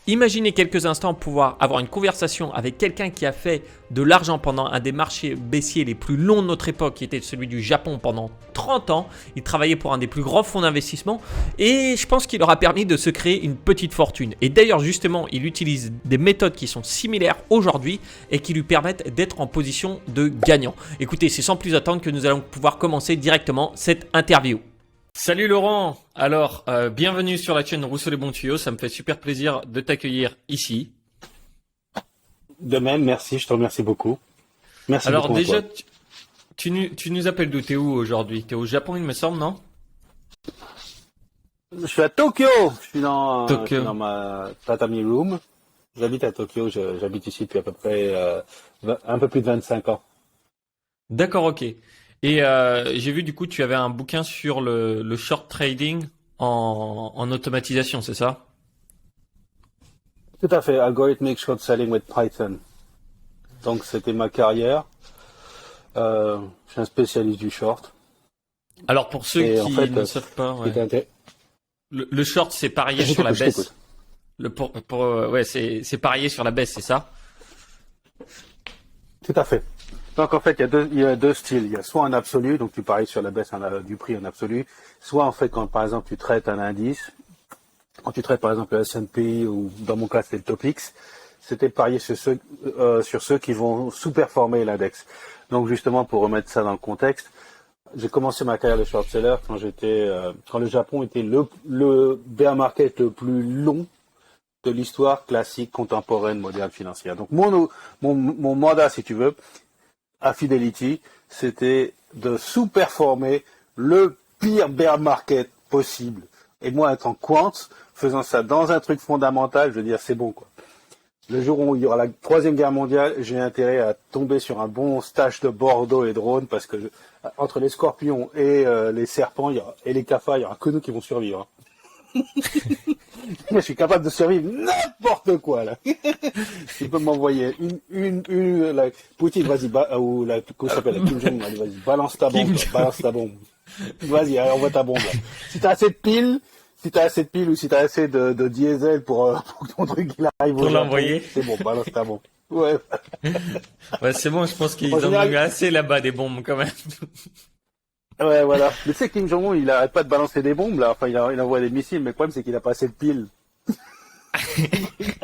Imaginez quelques instants pouvoir avoir une conversation avec quelqu'un qui a fait de l'argent pendant un des marchés baissiers les plus longs de notre époque, qui était celui du Japon pendant 30 ans. Il travaillait pour un des plus grands fonds d'investissement et je pense qu'il aura permis de se créer une petite fortune. Et d'ailleurs, justement, il utilise des méthodes qui sont similaires aujourd'hui et qui lui permettent d'être en position de gagnant. Écoutez, c'est sans plus attendre que nous allons pouvoir commencer directement cette interview. Salut Laurent, alors bienvenue sur la chaîne Rousseau les bons tuyaux, ça me fait super plaisir de t'accueillir ici. De même, merci, je te remercie beaucoup. Merci Alors beaucoup déjà, Antoine. tu nous appelles d'où? T'es où aujourd'hui? T'es au Japon il me semble, non? Je suis à Tokyo, je suis Tokyo. dans ma tatami room. J'habite à Tokyo, j'habite ici depuis à peu près un peu plus de 25 ans. D'accord, ok. Et j'ai vu du coup tu avais un bouquin sur le short trading en automatisation, c'est ça? Tout à fait, Algorithmic Short Selling with Python. Donc c'était ma carrière. Je suis un spécialiste du short. Alors pour ceux Et en qui fait, ne savent pas, ce qui ouais. était Le short c'est parier je sur la t'écoute, je baisse. t'écoute. Ouais, c'est parier sur la baisse, c'est ça? Tout à fait. Donc en fait, il y a deux styles. Il y a soit en absolu, donc tu paries sur la baisse du prix en absolu, soit en fait quand par exemple tu traites un indice. Quand tu traites par exemple le S&P ou dans mon cas c'était le Topix, c'était parier sur ceux qui vont sous-performer l'index. Donc justement pour remettre ça dans le contexte, j'ai commencé ma carrière de short seller quand le Japon était le bear market le plus long de l'histoire classique contemporaine moderne financière. Donc mon mandat si tu veux à Fidelity, c'était de sous-performer le pire bear market possible. Et moi, étant quant, faisant ça dans un truc fondamental, je veux dire, c'est bon, quoi. Le jour où il y aura la troisième guerre mondiale, j'ai intérêt à tomber sur un bon stash de Bordeaux et de Rhône, parce que entre les scorpions et les serpents et les cafards, il y aura que nous qui vont survivre. Moi, je suis capable de survivre n'importe quoi, là. Tu peux m'envoyer Poutine, vas-y, ou comment ça s'appelle, la Kim Jong, allez, vas-y, balance ta bombe, Kim là, Jong. balance ta bombe. Vas-y, allez, envoie ta bombe, là. Si t'as assez de piles ou si t'as assez de diesel pour que ton truc il arrive au Pour Japon, l'envoyer. c'est bon, balance ta bombe. Ouais. Ouais, c'est bon, je pense En qu'ils en ont eu général, assez là-bas des bombes quand même. ouais, voilà. Mais tu sais, Kim Jong-un, il arrête pas de balancer des bombes, là. Enfin, il envoie des missiles, mais le problème, c'est qu'il a pas assez de piles.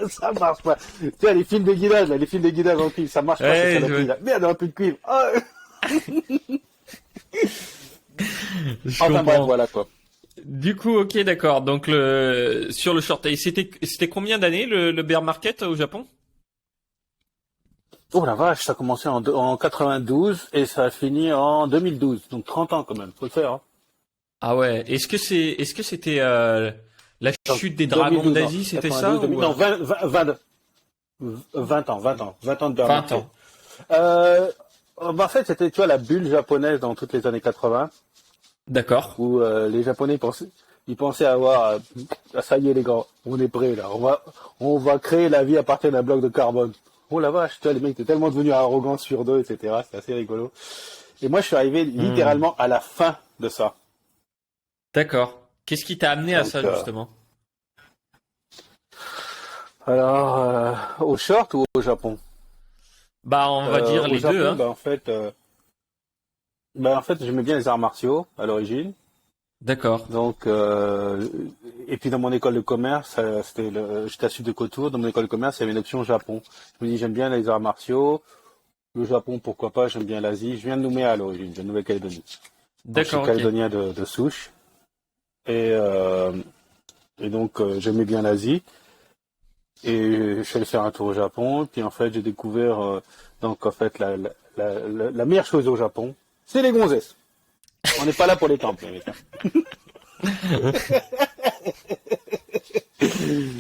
Ça marche pas. Tu sais, les fils de guidage, là, les fils de guidage en cuivre, ça marche pas, cette Ouais, saloperie, là. Merde, on a plus de cuivre. Ah. je Enfin, bref, comprends. voilà, quoi. Du coup, ok, d'accord. Donc sur le short, et c'était combien d'années le bear market au Japon? Oh la vache, ça a commencé en 92 et ça a fini en 2012. Donc 30 ans, quand même. Faut le faire, hein. Ah ouais. Est-ce que c'était la Donc, chute des dragons 2012, non. d'Asie, c'était ça 92, 2000, ou non, 20 ans, 20 ans. 20 ans de bear 20 market. ans. Euh, en fait, c'était, tu vois, la bulle japonaise dans toutes les années 80. D'accord. Où les Japonais ils pensaient avoir ah, ça y est les gars, on est prêts là, on va créer la vie à partir d'un bloc de carbone. Oh la vache, tu vois, les mecs étaient tellement devenus arrogants sur deux, etc. C'est assez rigolo. Et moi je suis arrivé Hmm. littéralement à la fin de ça. D'accord. Qu'est-ce qui t'a amené à Donc ça justement? alors au short ou au Japon? Bah, on va dire Au les deux, Japon, hein. ben en fait j'aimais bien les arts martiaux à l'origine. D'accord. Donc, et puis dans mon école de commerce, j'étais à Sud de Côtour, dans mon école de commerce, il y avait une option Japon. Je me dis, j'aime bien les arts martiaux, le Japon, pourquoi pas, j'aime bien l'Asie. Je viens de Nouméa à l'origine, je viens de Nouvelle-Calédonie. Donc, je suis D'accord, ok. calédonien de souche, et, euh, et donc j'aimais bien l'Asie. Et je suis allé faire un tour au Japon, et puis en fait, j'ai découvert, donc en fait, la meilleure chose au Japon, c'est les gonzesses. On n'est pas là pour les temples, les mecs, hein.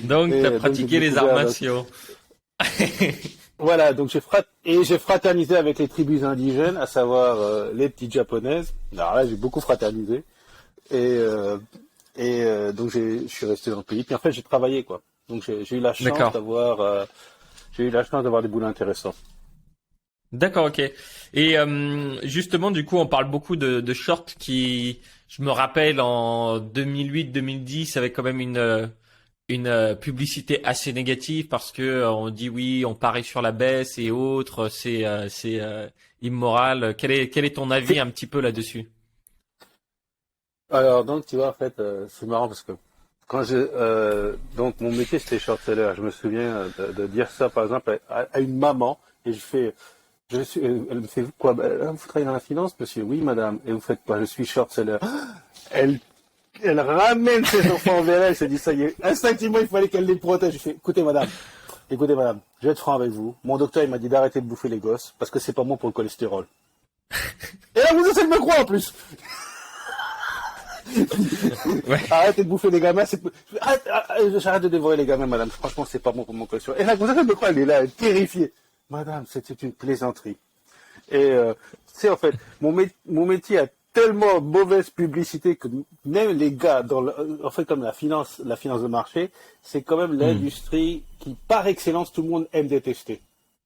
Donc, t'as Donc j'ai pratiqué les arts découvert martiaux. voilà, donc j'ai fraternisé avec les tribus indigènes, à savoir les petites japonaises. Alors là, j'ai beaucoup fraternisé. Et, euh, donc je suis resté dans le pays. Puis en fait, j'ai travaillé quoi. Donc j'ai eu la chance D'accord. d'avoir des boulots intéressants. D'accord, ok. Et justement, du coup, on parle beaucoup de short qui, je me rappelle, en 2008-2010, avait quand même une publicité assez négative parce que on dit oui, on parie sur la baisse et autres, c'est immoral. Quel est ton avis un petit peu là-dessus? Alors, donc, tu vois, en fait, c'est marrant parce que donc, mon métier, c'était short seller. Je me souviens de dire ça, par exemple, à une maman, et elle me fait quoi? Vous travaillez dans la finance, monsieur? Oui, madame. Et vous faites quoi? Je suis short seller. Elle, elle ramène ses enfants vers elle, elle se dit, ça y est. Instinctivement, il fallait qu'elle les protège. Je fais, écoutez, madame, je vais être franc avec vous. Mon docteur, il m'a dit d'arrêter de bouffer les gosses parce que c'est pas bon pour le cholestérol. Et là, vous essayez de me croire en plus. Ouais. Arrêtez de bouffer les gamins. J'arrête de dévorer les gamins, madame. Franchement, c'est pas bon pour mon cholestérol. Et là, vous allez me croire, elle est là, elle est terrifiée. Madame, c'était une plaisanterie. Et tu sais, en fait, mon métier a tellement mauvaise publicité que même les gars, en fait, comme la finance de marché, c'est quand même l'industrie qui, par excellence, tout le monde aime détester.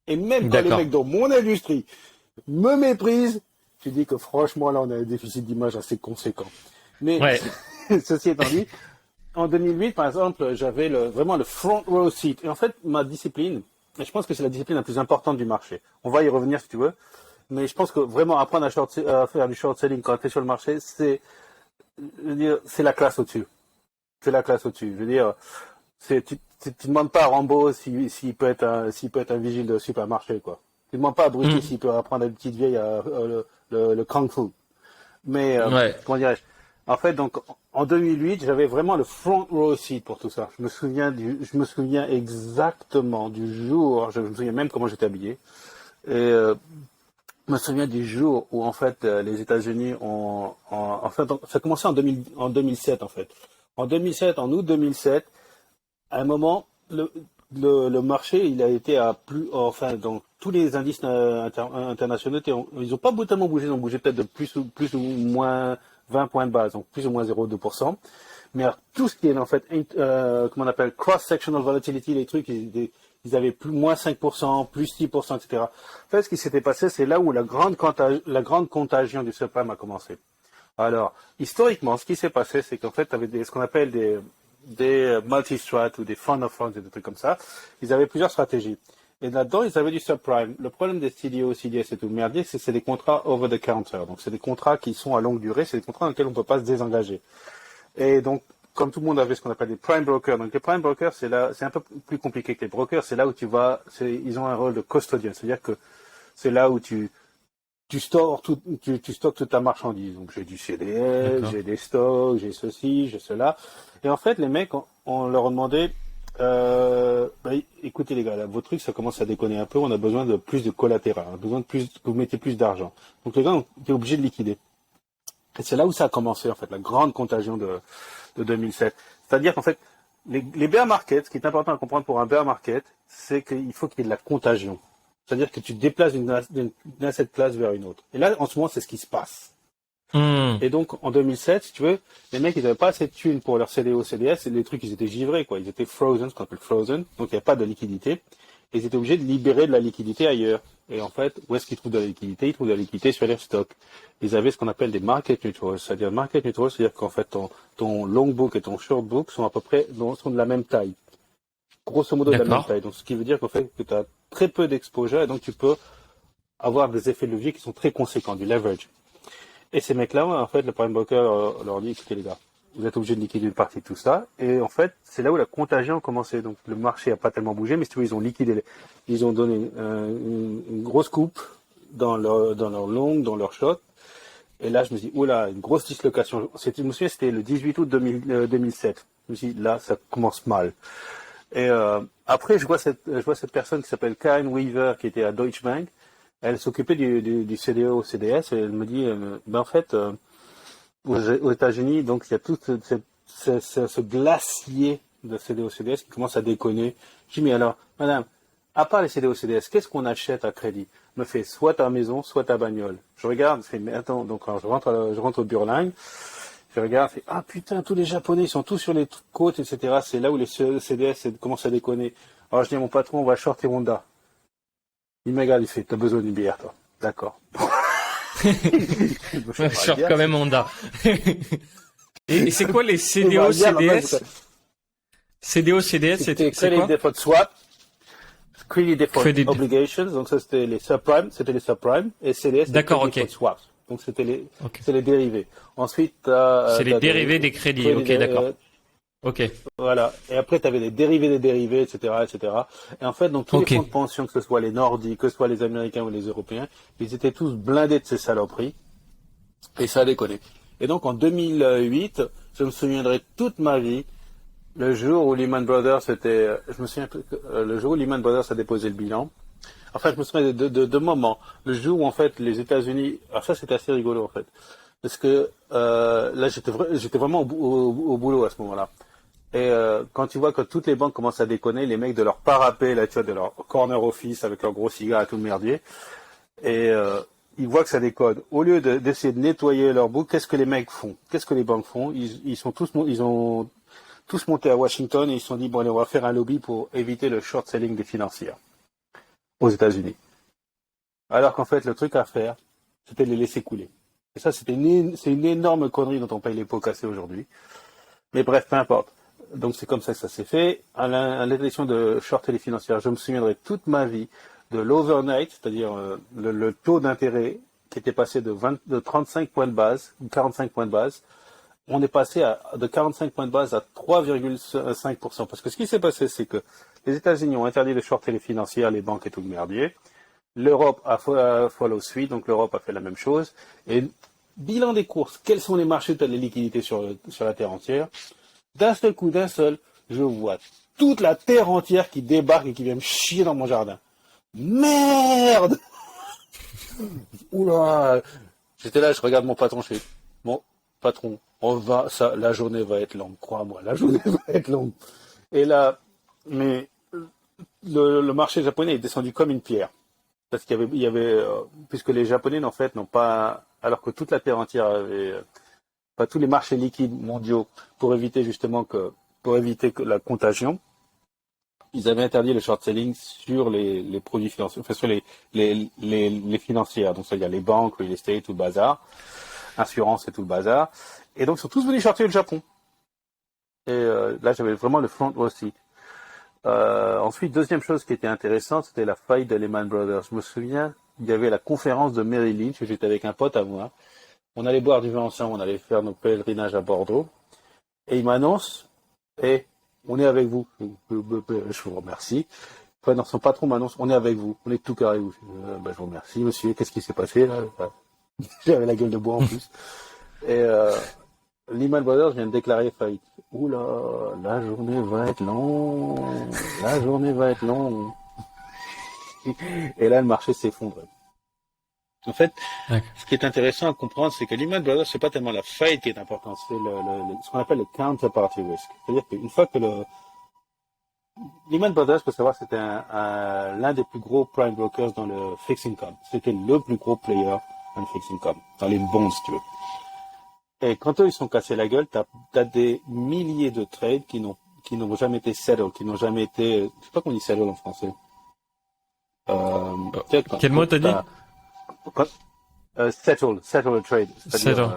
Et même quand les D'accord. mecs dans mon industrie me méprisent, tu dis que franchement, là, on a un déficit d'image assez conséquent. Mais Ouais. ceci étant dit, en 2008, par exemple, j'avais vraiment le front row seat. Et en fait, ma discipline, et je pense que c'est la discipline la plus importante du marché. On va y revenir si tu veux. Mais je pense que vraiment apprendre à faire du short selling quand tu es sur le marché, je veux dire, c'est la classe au-dessus. C'est la classe au-dessus. Je veux dire, tu demandes pas à Rambo s'il peut être un vigile de supermarché, quoi. Tu demandes pas à Bruce Lee s'il peut apprendre à une petite vieille le kung fu. Mais, Ouais. comment dirais-je? En fait, donc, en 2008, j'avais vraiment le front row seat pour tout ça. Je me souviens exactement du jour, je me souviens même comment j'étais habillé. Et, je me souviens du jour où, en fait, les États-Unis en fait, ça a commencé en 2007, en fait. En 2007, en août 2007, à un moment, le marché, il a été enfin, donc, tous les indices internationaux, ils ont pas tellement bougé, ils ont bougé peut-être de plus ou moins 20 points de base, donc plus ou moins 0,2%. Mais alors, tout ce qui est, en fait, comment on appelle, cross-sectional volatility, les trucs, ils avaient moins 5%, plus 6%, etc. En fait, ce qui s'était passé, c'est là où la grande contagion du subprime a commencé. Alors, historiquement, ce qui s'est passé, c'est qu'en fait, tu avais ce qu'on appelle des multi-strats ou des fund of funds, des trucs comme ça. Ils avaient plusieurs stratégies. Et là-dedans, ils avaient du subprime. Le problème des CDO, CDS et tout le merdier, c'est que c'est des contrats over the counter. Donc, c'est des contrats qui sont à longue durée, c'est des contrats dans lesquels on ne peut pas se désengager. Et donc, comme tout le monde avait ce qu'on appelle des prime brokers. Donc, les prime brokers, c'est un peu plus compliqué que les brokers. C'est là où ils ont un rôle de custodian. C'est-à-dire que c'est là où tu stockes toute ta marchandise. Donc, j'ai du CDS, D'accord. j'ai des stocks, j'ai ceci, j'ai cela. Et en fait, les mecs, on leur demandait, écoutez les gars, là, vos trucs, ça commence à déconner un peu. On a besoin de plus de collatéral. On a besoin de plus, que vous mettez plus d'argent. Donc, les gars ont été obligés de liquider. Et c'est là où ça a commencé, en fait, la grande contagion de 2007. C'est-à-dire qu'en fait, les bear markets, ce qui est important à comprendre pour un bear market, c'est qu'il faut qu'il y ait de la contagion. C'est-à-dire que tu te déplaces d'une asset class vers une autre. Et là, en ce moment, c'est ce qui se passe. Et donc, en 2007, si tu veux, les mecs, ils n'avaient pas assez de thunes pour leur CDO, CDS, et les trucs, ils étaient givrés, quoi. Ils étaient frozen, ce qu'on appelle frozen, donc il n'y avait pas de liquidité. Et ils étaient obligés de libérer de la liquidité ailleurs. Et en fait, où est-ce qu'ils trouvent de la liquidité? Ils trouvent de la liquidité sur leurs stocks. Ils avaient ce qu'on appelle des market neutrals. C'est-à-dire, market neutral, c'est-à-dire qu'en fait, ton long book et ton short book sont à peu près, sont de la même taille. Grosso modo de la même D'accord. taille. Donc, ce qui veut dire qu'en fait, que tu as très peu d'exposure et donc tu peux avoir des effets de levier qui sont très conséquents, du leverage. Et ces mecs-là, en fait, le prime broker leur dit, écoutez les gars, vous êtes obligés de liquider une partie de tout ça. Et en fait, c'est là où la contagion a commencé. Donc le marché n'a pas tellement bougé, mais si tu veux, ils ont liquidé, ils ont donné une grosse coupe dans leur long, dans leur short. Et là, je me suis dit, oula, une grosse dislocation. Je me souviens, c'était le 18 août 2007. Je me suis dit, là, ça commence mal. Et après, je vois cette personne qui s'appelle Karen Weaver, qui était à Deutsche Bank. Elle s'occupait du CDO, CDS, et elle me dit, en fait, aux États-Unis, donc il y a tout ce glacier de CDO, CDS qui commence à déconner. Je dis, mais alors, madame, à part les CDO, CDS, qu'est-ce qu'on achète à crédit? Me fait soit ta maison, soit ta bagnole. Je regarde, je fais, mais attends, donc alors, je rentre au Burling, je regarde, je fais, ah putain, tous les Japonais, ils sont tous sur les côtes, etc. C'est là où les CDS commencent à déconner. Alors je dis à mon patron, on va shorter Honda. Il me regarde, il fait, t'as besoin d'une bière, toi. D'accord. Sur quand même Honda. Et c'est quoi les CDO, CDS? CDO, CDS, c'est Credit quoi? Default Swap, Credit Default Credit. Obligations, donc ça c'était les subprimes, et CDS c'était D'accord, Credit ok. Default Swaps, donc Ok. c'est les dérivés. Ensuite, C'est les dérivés des crédits. Ok, d'accord. Ok. voilà. Et après, tu avais des dérivés, etc., etc. Et en fait, donc tous Ok. les fonds de pension, que ce soit les Nordiques, que ce soit les Américains ou les Européens, ils étaient tous blindés de ces saloperies. Et ça a déconné. Et donc en 2008, je me souviendrai toute ma vie, le jour où Lehman Brothers je me souviens le jour où Lehman Brothers a déposé le bilan. En fait, je me souviens de deux moments. Le jour où en fait les États-Unis, alors ça c'était assez rigolo en fait, parce que là j'étais vraiment au boulot à ce moment-là. Et quand tu vois que toutes les banques commencent à déconner, les mecs de leur parapet, là, tu vois, de leur corner office avec leur gros cigare et tout le merdier, et ils voient que ça déconne. Au lieu d'essayer de nettoyer leur bouc, qu'est-ce que les mecs font? Qu'est-ce que les banques font? Ils ont tous monté à Washington et ils se sont dit, bon allez, on va faire un lobby pour éviter le short selling des financières aux États-Unis. Alors qu'en fait, le truc à faire, c'était de les laisser couler. Et ça, c'est une énorme connerie dont on paye les pots cassés aujourd'hui. Mais bref, peu importe. Donc c'est comme ça que ça s'est fait. À l'élection de short selling financière, je me souviendrai toute ma vie de l'overnight, c'est-à-dire le taux d'intérêt qui était passé de 35 points de base, ou 45 points de base. On est passé de 45 points de base à 3,5%. Parce que ce qui s'est passé, c'est que les États-Unis ont interdit de shorter les financières, les banques et tout le merdier. L'Europe a follow suite, donc l'Europe a fait la même chose. Et bilan des courses, quels sont les marchés de les liquidités sur la terre entière? D'un seul coup, je vois toute la terre entière qui débarque et qui vient me chier dans mon jardin. Merde! Oula! J'étais là, je regarde mon patron, je fais, bon, patron, la journée va être longue, crois-moi, la journée va être longue. Et là, mais le marché japonais est descendu comme une pierre. Parce qu'il y avait puisque les Japonais, en fait, n'ont pas, alors que toute la terre entière avait, pas tous les marchés liquides mondiaux, pour éviter que la contagion, ils avaient interdit le short selling sur les produits financiers, enfin sur les financières, donc c'est-à-dire les banques, real estate, tout le bazar, assurance et tout le bazar. Et donc ils sont tous venus shorter le Japon. Et là j'avais vraiment le front row seat. Ensuite, deuxième chose qui était intéressante, c'était la faillite de Lehman Brothers. Je me souviens, il y avait la conférence de Merrill Lynch, j'étais avec un pote à moi. On allait boire du vin ensemble, on allait faire nos pèlerinages à Bordeaux. Et il m'annonce, on est avec vous. Je vous remercie. Enfin, non, son patron m'annonce, on est avec vous, on est tout carré vous. Je vous remercie, monsieur. Qu'est-ce qui s'est passé là? J'avais la gueule de bois en plus. Et Lehman Brothers vient de déclarer faillite. Oula, la journée va être longue. La journée va être longue. Et là, le marché s'effondre. En fait, ce qui est intéressant à comprendre, c'est que Lehman Brothers, c'est pas tellement la faillite qui est importante, c'est ce qu'on appelle le counterparty risk. C'est-à-dire qu'une fois que Lehman Brothers, faut savoir, c'était l'un des plus gros prime brokers dans le fixed income. C'était le plus gros player dans le fixed income, dans les bonds, si tu veux. Et quand eux, ils sont cassés la gueule, t'as des milliers de trades qui n'ont jamais été settled, qui n'ont jamais été, je sais pas comment on dit settled en français. Quel mot t'as dit? Settle a trade. Settle.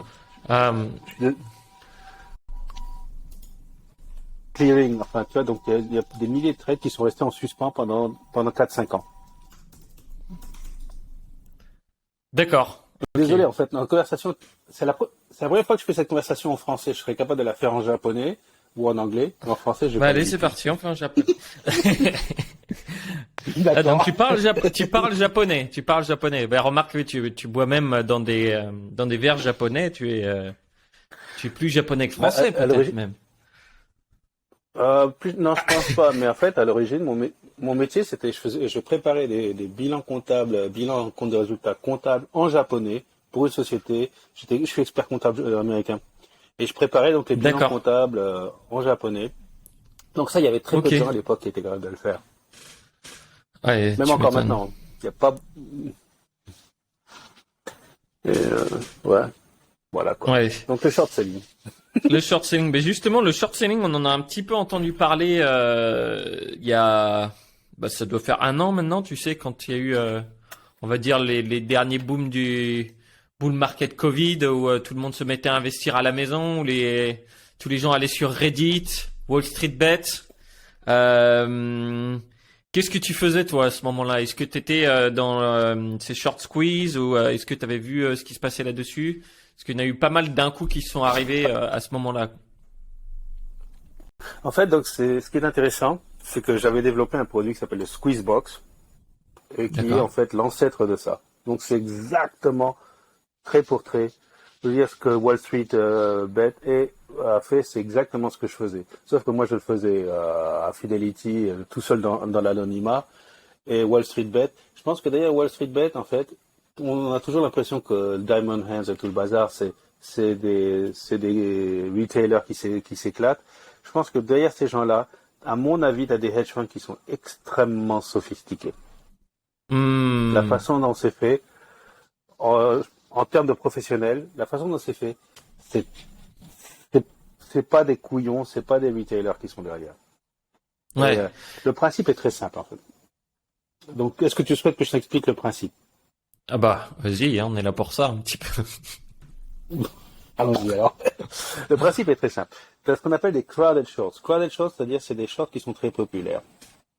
Clearing, enfin, tu vois, donc il y a des milliers de trades qui sont restés en suspens pendant 4-5 ans. D'accord. Désolé, en fait, dans la conversation, c'est la première fois que je fais cette conversation en français. Je serais capable de la faire en japonais ou en anglais. En français, je vais allez, c'est parti, on fait en japonais. Donc tu parles japonais. Tu parles japonais. Ben, remarque que tu bois même dans des verres japonais. Tu es plus japonais que français, peut-être même. Non, je pense pas. Mais en fait, à l'origine, mon métier, c'était, je préparais des bilans comptables, compte de résultats comptables en japonais pour une société. Je suis expert comptable américain. Et je préparais donc les bilans comptables en japonais. Donc ça, il y avait très peu de gens à l'époque qui étaient capables de le faire. Ouais, même encore maintenant. Il n'y a pas... ouais. Voilà quoi. Ouais. Donc le short selling. Le short selling. Mais justement, le short selling, on en a un petit peu entendu parler il y a... ça doit faire 1 an maintenant, tu sais, quand il y a eu, on va dire, les derniers booms du bull market Covid, où tout le monde se mettait à investir à la maison, où tous les gens allaient sur Reddit, Wall Street Bet. Qu'est-ce que tu faisais toi à ce moment-là? Est-ce que tu étais dans ces short squeeze ou est-ce que tu avais vu ce qui se passait là-dessus? Parce qu'il y en a eu pas mal d'un coup qui sont arrivés à ce moment-là. En fait, donc ce qui est intéressant, c'est que j'avais développé un produit qui s'appelle le Squeezebox et qui est en D'accord. fait l'ancêtre de ça. Donc c'est exactement trait pour trait. Je veux dire, ce que Wall Street a fait, c'est exactement ce que je faisais. Sauf que moi, je le faisais à Fidelity, tout seul dans l'anonymat. Et Wall Street Bet, je pense que d'ailleurs, Wall Street Bet, en fait, on a toujours l'impression que le Diamond Hands et tout le bazar, c'est des retailers qui s'éclatent. Je pense que derrière ces gens-là, à mon avis, tu as des hedge funds qui sont extrêmement sophistiqués. La Hmm. façon dont c'est fait, en termes de professionnels, la façon dont c'est fait, c'est c'est c'est pas des couillons, c'est pas des retailers qui sont derrière. Et Ouais. le principe est très simple en fait. Donc, est-ce que tu souhaites que je t'explique le principe? Ah bah, vas-y, hein, on est là pour ça un petit peu. Allons-y alors. Le principe est très simple. Tu as ce qu'on appelle des crowded shorts. Crowded shorts, c'est-à-dire c'est des shorts qui sont très populaires.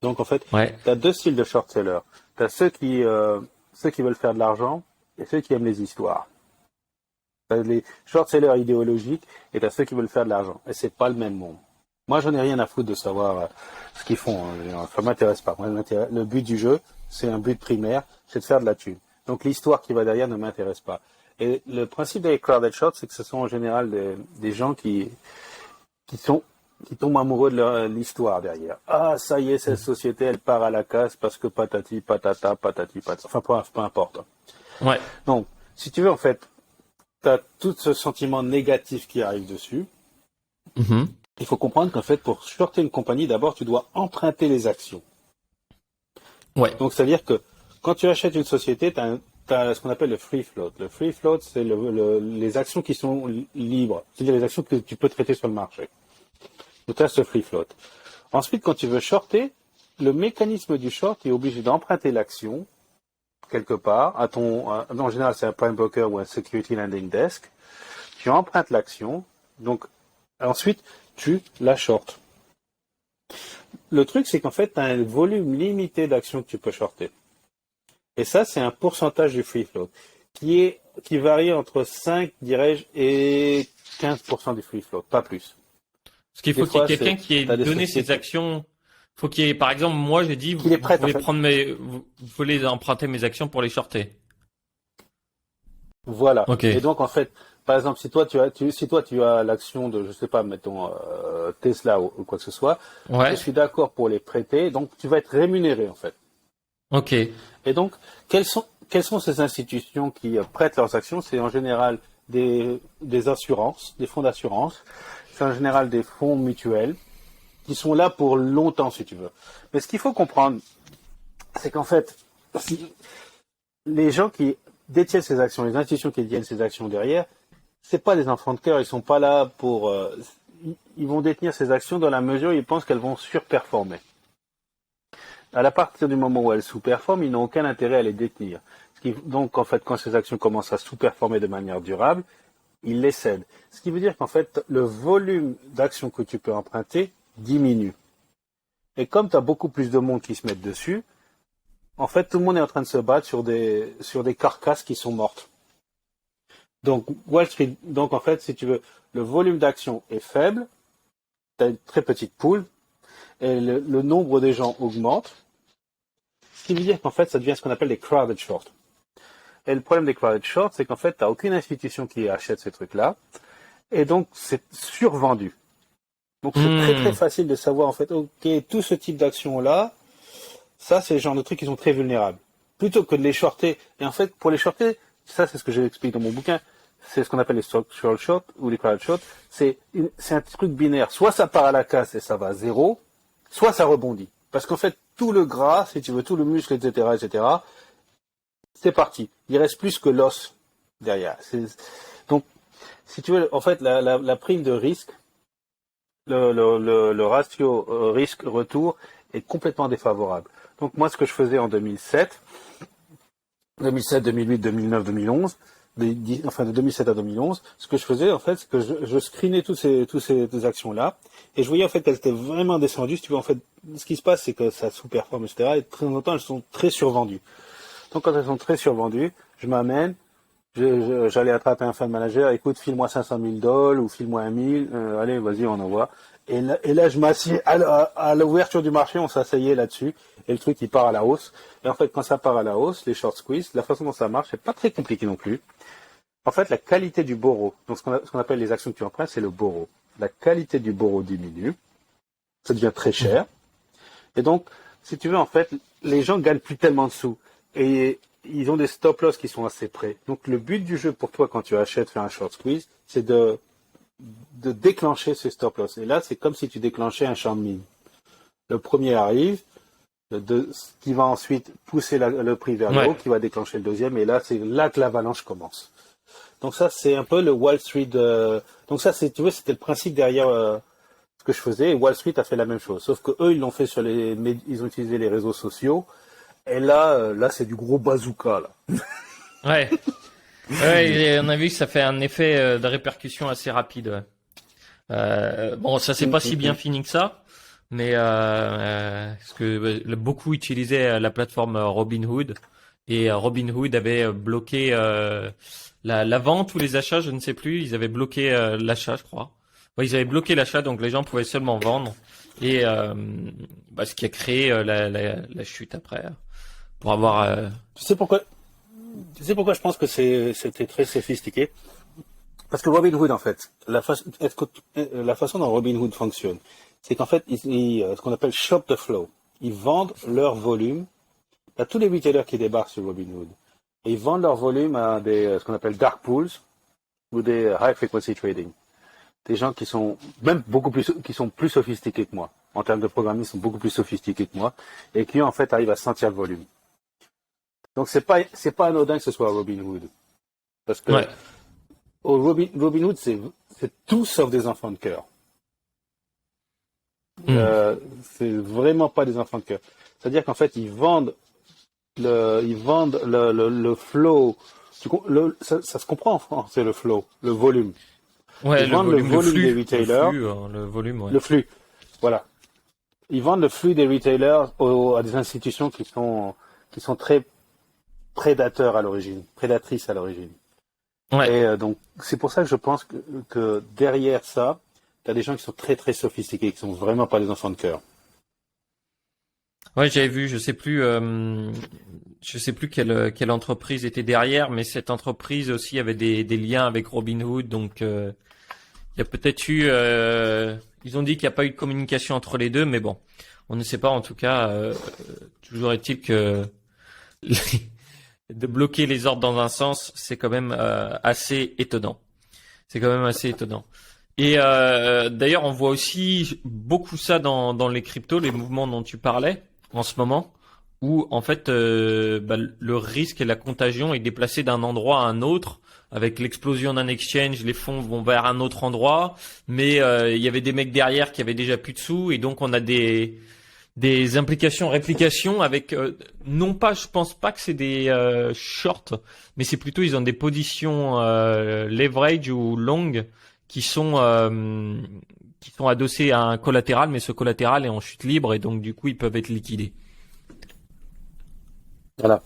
Donc en fait, Ouais. tu as deux styles de short sellers. Tu as ceux qui veulent faire de l'argent et ceux qui aiment les histoires. T'as les short sellers idéologiques et tu as ceux qui veulent faire de l'argent. Et c'est pas le même monde. Moi, j'en ai rien à foutre de savoir ce qu'ils font. Ça m'intéresse pas. Moi, le but du jeu, c'est un but primaire, c'est de faire de la thune. Donc l'histoire qui va derrière ne m'intéresse pas. Et le principe des crowded shorts, c'est que ce sont en général des gens qui sont qui tombent amoureux de l'histoire derrière. Ah, ça y est, cette société, elle part à la casse parce que patati, patata, patati, patata. Enfin, peu importe. Ouais. Donc, si tu veux, en fait, tu as tout ce sentiment négatif qui arrive dessus. Mhm. Il faut comprendre qu'en fait, pour shorter une compagnie, d'abord, tu dois emprunter les actions. Ouais. Donc, c'est-à-dire que quand tu achètes une société, tu as ce qu'on appelle le free float. Le free float, c'est les actions qui sont libres, c'est-à-dire les actions que tu peux traiter sur le marché. Donc, tu as ce free float. Ensuite, quand tu veux shorter, le mécanisme du short est obligé d'emprunter l'action quelque part. En général, c'est un prime broker ou un security lending desk. Tu empruntes l'action, donc ensuite, tu la shortes. Le truc, c'est qu'en fait, tu as un volume limité d'actions que tu peux shorter. Et ça, c'est un pourcentage du free float qui varie entre 5, dirais-je, et 15% du free float, pas plus. Parce qu'il Des faut qu'il y ait fois, quelqu'un qui ait tu as des donné ses sociétés actions. Faut qu'il y ait, par exemple, moi, j'ai dit, qui les vous prêtent, en pouvez fait. prendre vous voulez emprunter mes actions pour les shorter. Voilà. Ok. Et donc, en fait, par exemple, si toi tu as l'action de, je sais pas, mettons Tesla ou quoi que ce soit, je Ouais. suis d'accord pour les prêter, donc tu vas être rémunéré, en fait. Ok. Et donc, quelles sont ces institutions qui prêtent leurs actions? C'est en général des assurances, des fonds d'assurance. C'est en général des fonds mutuels qui sont là pour longtemps, si tu veux. Mais ce qu'il faut comprendre, c'est qu'en fait, les gens qui détiennent ces actions, les institutions qui détiennent ces actions derrière, c'est pas des enfants de cœur. Ils sont pas là pour. Ils vont détenir ces actions dans la mesure où ils pensent qu'elles vont surperformer. À partir du moment où elles sous-performent, ils n'ont aucun intérêt à les détenir. Donc, en fait, quand ces actions commencent à sous-performer de manière durable, ils les cèdent. Ce qui veut dire qu'en fait, le volume d'actions que tu peux emprunter diminue. Et comme tu as beaucoup plus de monde qui se mettent dessus, en fait, tout le monde est en train de se battre sur des carcasses qui sont mortes. Donc, Wall Street, donc en fait, si tu veux, le volume d'actions est faible, tu as une très petite poule, et le nombre des gens augmente, ce qui veut dire qu'en fait, ça devient ce qu'on appelle des crowded shorts. Et le problème des crowded shorts, c'est qu'en fait, tu n'as aucune institution qui achète ces trucs-là, et donc c'est survendu. Donc c'est très très Hmm. facile de savoir, en fait, ok, tout ce type d'actions-là, ça c'est le genre de trucs qui sont très vulnérables. Plutôt que de les shorter, et en fait, pour les shorter, ça c'est ce que j'explique dans mon bouquin, c'est ce qu'on appelle les structural shorts ou les crowded shorts, c'est un truc binaire. Soit ça part à la casse et ça va à zéro, soit ça rebondit. Parce qu'en fait, tout le gras, si tu veux, tout le muscle, etc., c'est parti. Il reste plus que l'os derrière. Donc, si tu veux, en fait, la prime de risque, le ratio risque-retour est complètement défavorable. Donc, moi, ce que je faisais en 2007, 2008, 2009, 2011, de 2007 à 2011, ce que je faisais, en fait, c'est que je screenais toutes ces actions-là, et je voyais, en fait, qu'elles étaient vraiment descendues. Si tu vois, en fait, ce qui se passe, c'est que ça sous-performe, etc., et de temps en temps, elles sont très survendues. Donc, quand elles sont très survendues, je m'amène, j'allais attraper un fund manager, écoute, file-moi 500 000 dollars, ou file-moi 1 000, allez, vas-y, on envoie. Et là, je m'assieds à l'ouverture du marché, on s'asseyait là-dessus, et le truc, il part à la hausse. Et en fait, quand ça part à la hausse, les short squeeze, la façon dont ça marche, c'est pas très compliqué non plus. En fait, la qualité du borrow, donc ce qu'on appelle les actions que tu empruntes, c'est le borrow. La qualité du borrow diminue, ça devient très cher. Et donc, si tu veux, en fait, les gens gagnent plus tellement de sous. Et ils ont des stop loss qui sont assez près. Donc, le but du jeu pour toi, quand tu achètes, faire un short squeeze, c'est de déclencher ces stop loss. Et là, c'est comme si tu déclenchais un champ de mine. Le premier arrive, ce qui va ensuite pousser le prix vers le haut, qui va déclencher le deuxième, et là, c'est là que l'avalanche commence. Donc ça, c'est un peu le Wall Street. Donc ça, tu vois, c'était le principe derrière ce que je faisais. Et Wall Street a fait la même chose, sauf que eux, ils l'ont fait ils ont utilisé les réseaux sociaux. Et là, c'est du gros bazooka là. Ouais. Ouais, on a vu que ça fait un effet de répercussion assez rapide. Bon, ça s'est pas si bien fini que ça, mais parce que beaucoup utilisaient la plateforme Robinhood et Robinhood avait bloqué la vente ou les achats, je ne sais plus. Ils avaient bloqué l'achat, je crois. Ouais, ils avaient bloqué l'achat, donc les gens pouvaient seulement vendre et ce qui a créé la chute après pour avoir. Tu sais pourquoi je pense que c'était très sophistiqué? Parce que Robinhood, en fait, la façon dont Robinhood fonctionne, c'est qu'en fait, ce qu'on appelle shop the flow. Ils vendent leur volume à tous les retailers qui débarquent sur Robinhood. Et ils vendent leur volume à ce qu'on appelle dark pools ou des high frequency trading. Des gens qui sont qui sont plus sophistiqués que moi. En termes de programming, ils sont beaucoup plus sophistiqués que moi. Et qui, en fait, arrivent à sentir le volume. Donc, c'est pas anodin que ce soit Robinhood. Parce que, Robinhood, c'est tout sauf des enfants de cœur. C'est vraiment pas des enfants de cœur. C'est-à-dire qu'en fait, ils vendent le flow. Ça se comprend en français, le flow, le volume. Ouais, ils vendent le volume des retailers. Le volume, ouais. Le flux. Voilà. Ils vendent le flux des retailers à des institutions qui sont très prédatrices à l'origine. Ouais. Et donc, c'est pour ça que je pense que derrière ça, tu as des gens qui sont très très sophistiqués, qui sont vraiment pas des enfants de cœur. Ouais, j'avais vu, je sais plus quelle entreprise était derrière, mais cette entreprise aussi avait des liens avec Robinhood, donc il y a peut-être eu, ils ont dit qu'il n'y a pas eu de communication entre les deux, mais bon, on ne sait pas. En tout cas, toujours est-il que de bloquer les ordres dans un sens, c'est quand même assez étonnant. C'est quand même assez étonnant. Et d'ailleurs, on voit aussi beaucoup ça dans les cryptos, les mouvements dont tu parlais en ce moment, où en fait le risque et la contagion est déplacé d'un endroit à un autre. Avec l'explosion d'un exchange, les fonds vont vers un autre endroit, mais il y avait des mecs derrière qui avaient déjà plus de sous, et donc on a des implications, réplications avec non pas, je pense pas que c'est des shorts, mais c'est plutôt ils ont des positions leverage ou long qui sont adossés à un collatéral, mais ce collatéral est en chute libre et donc du coup ils peuvent être liquidés. Voilà.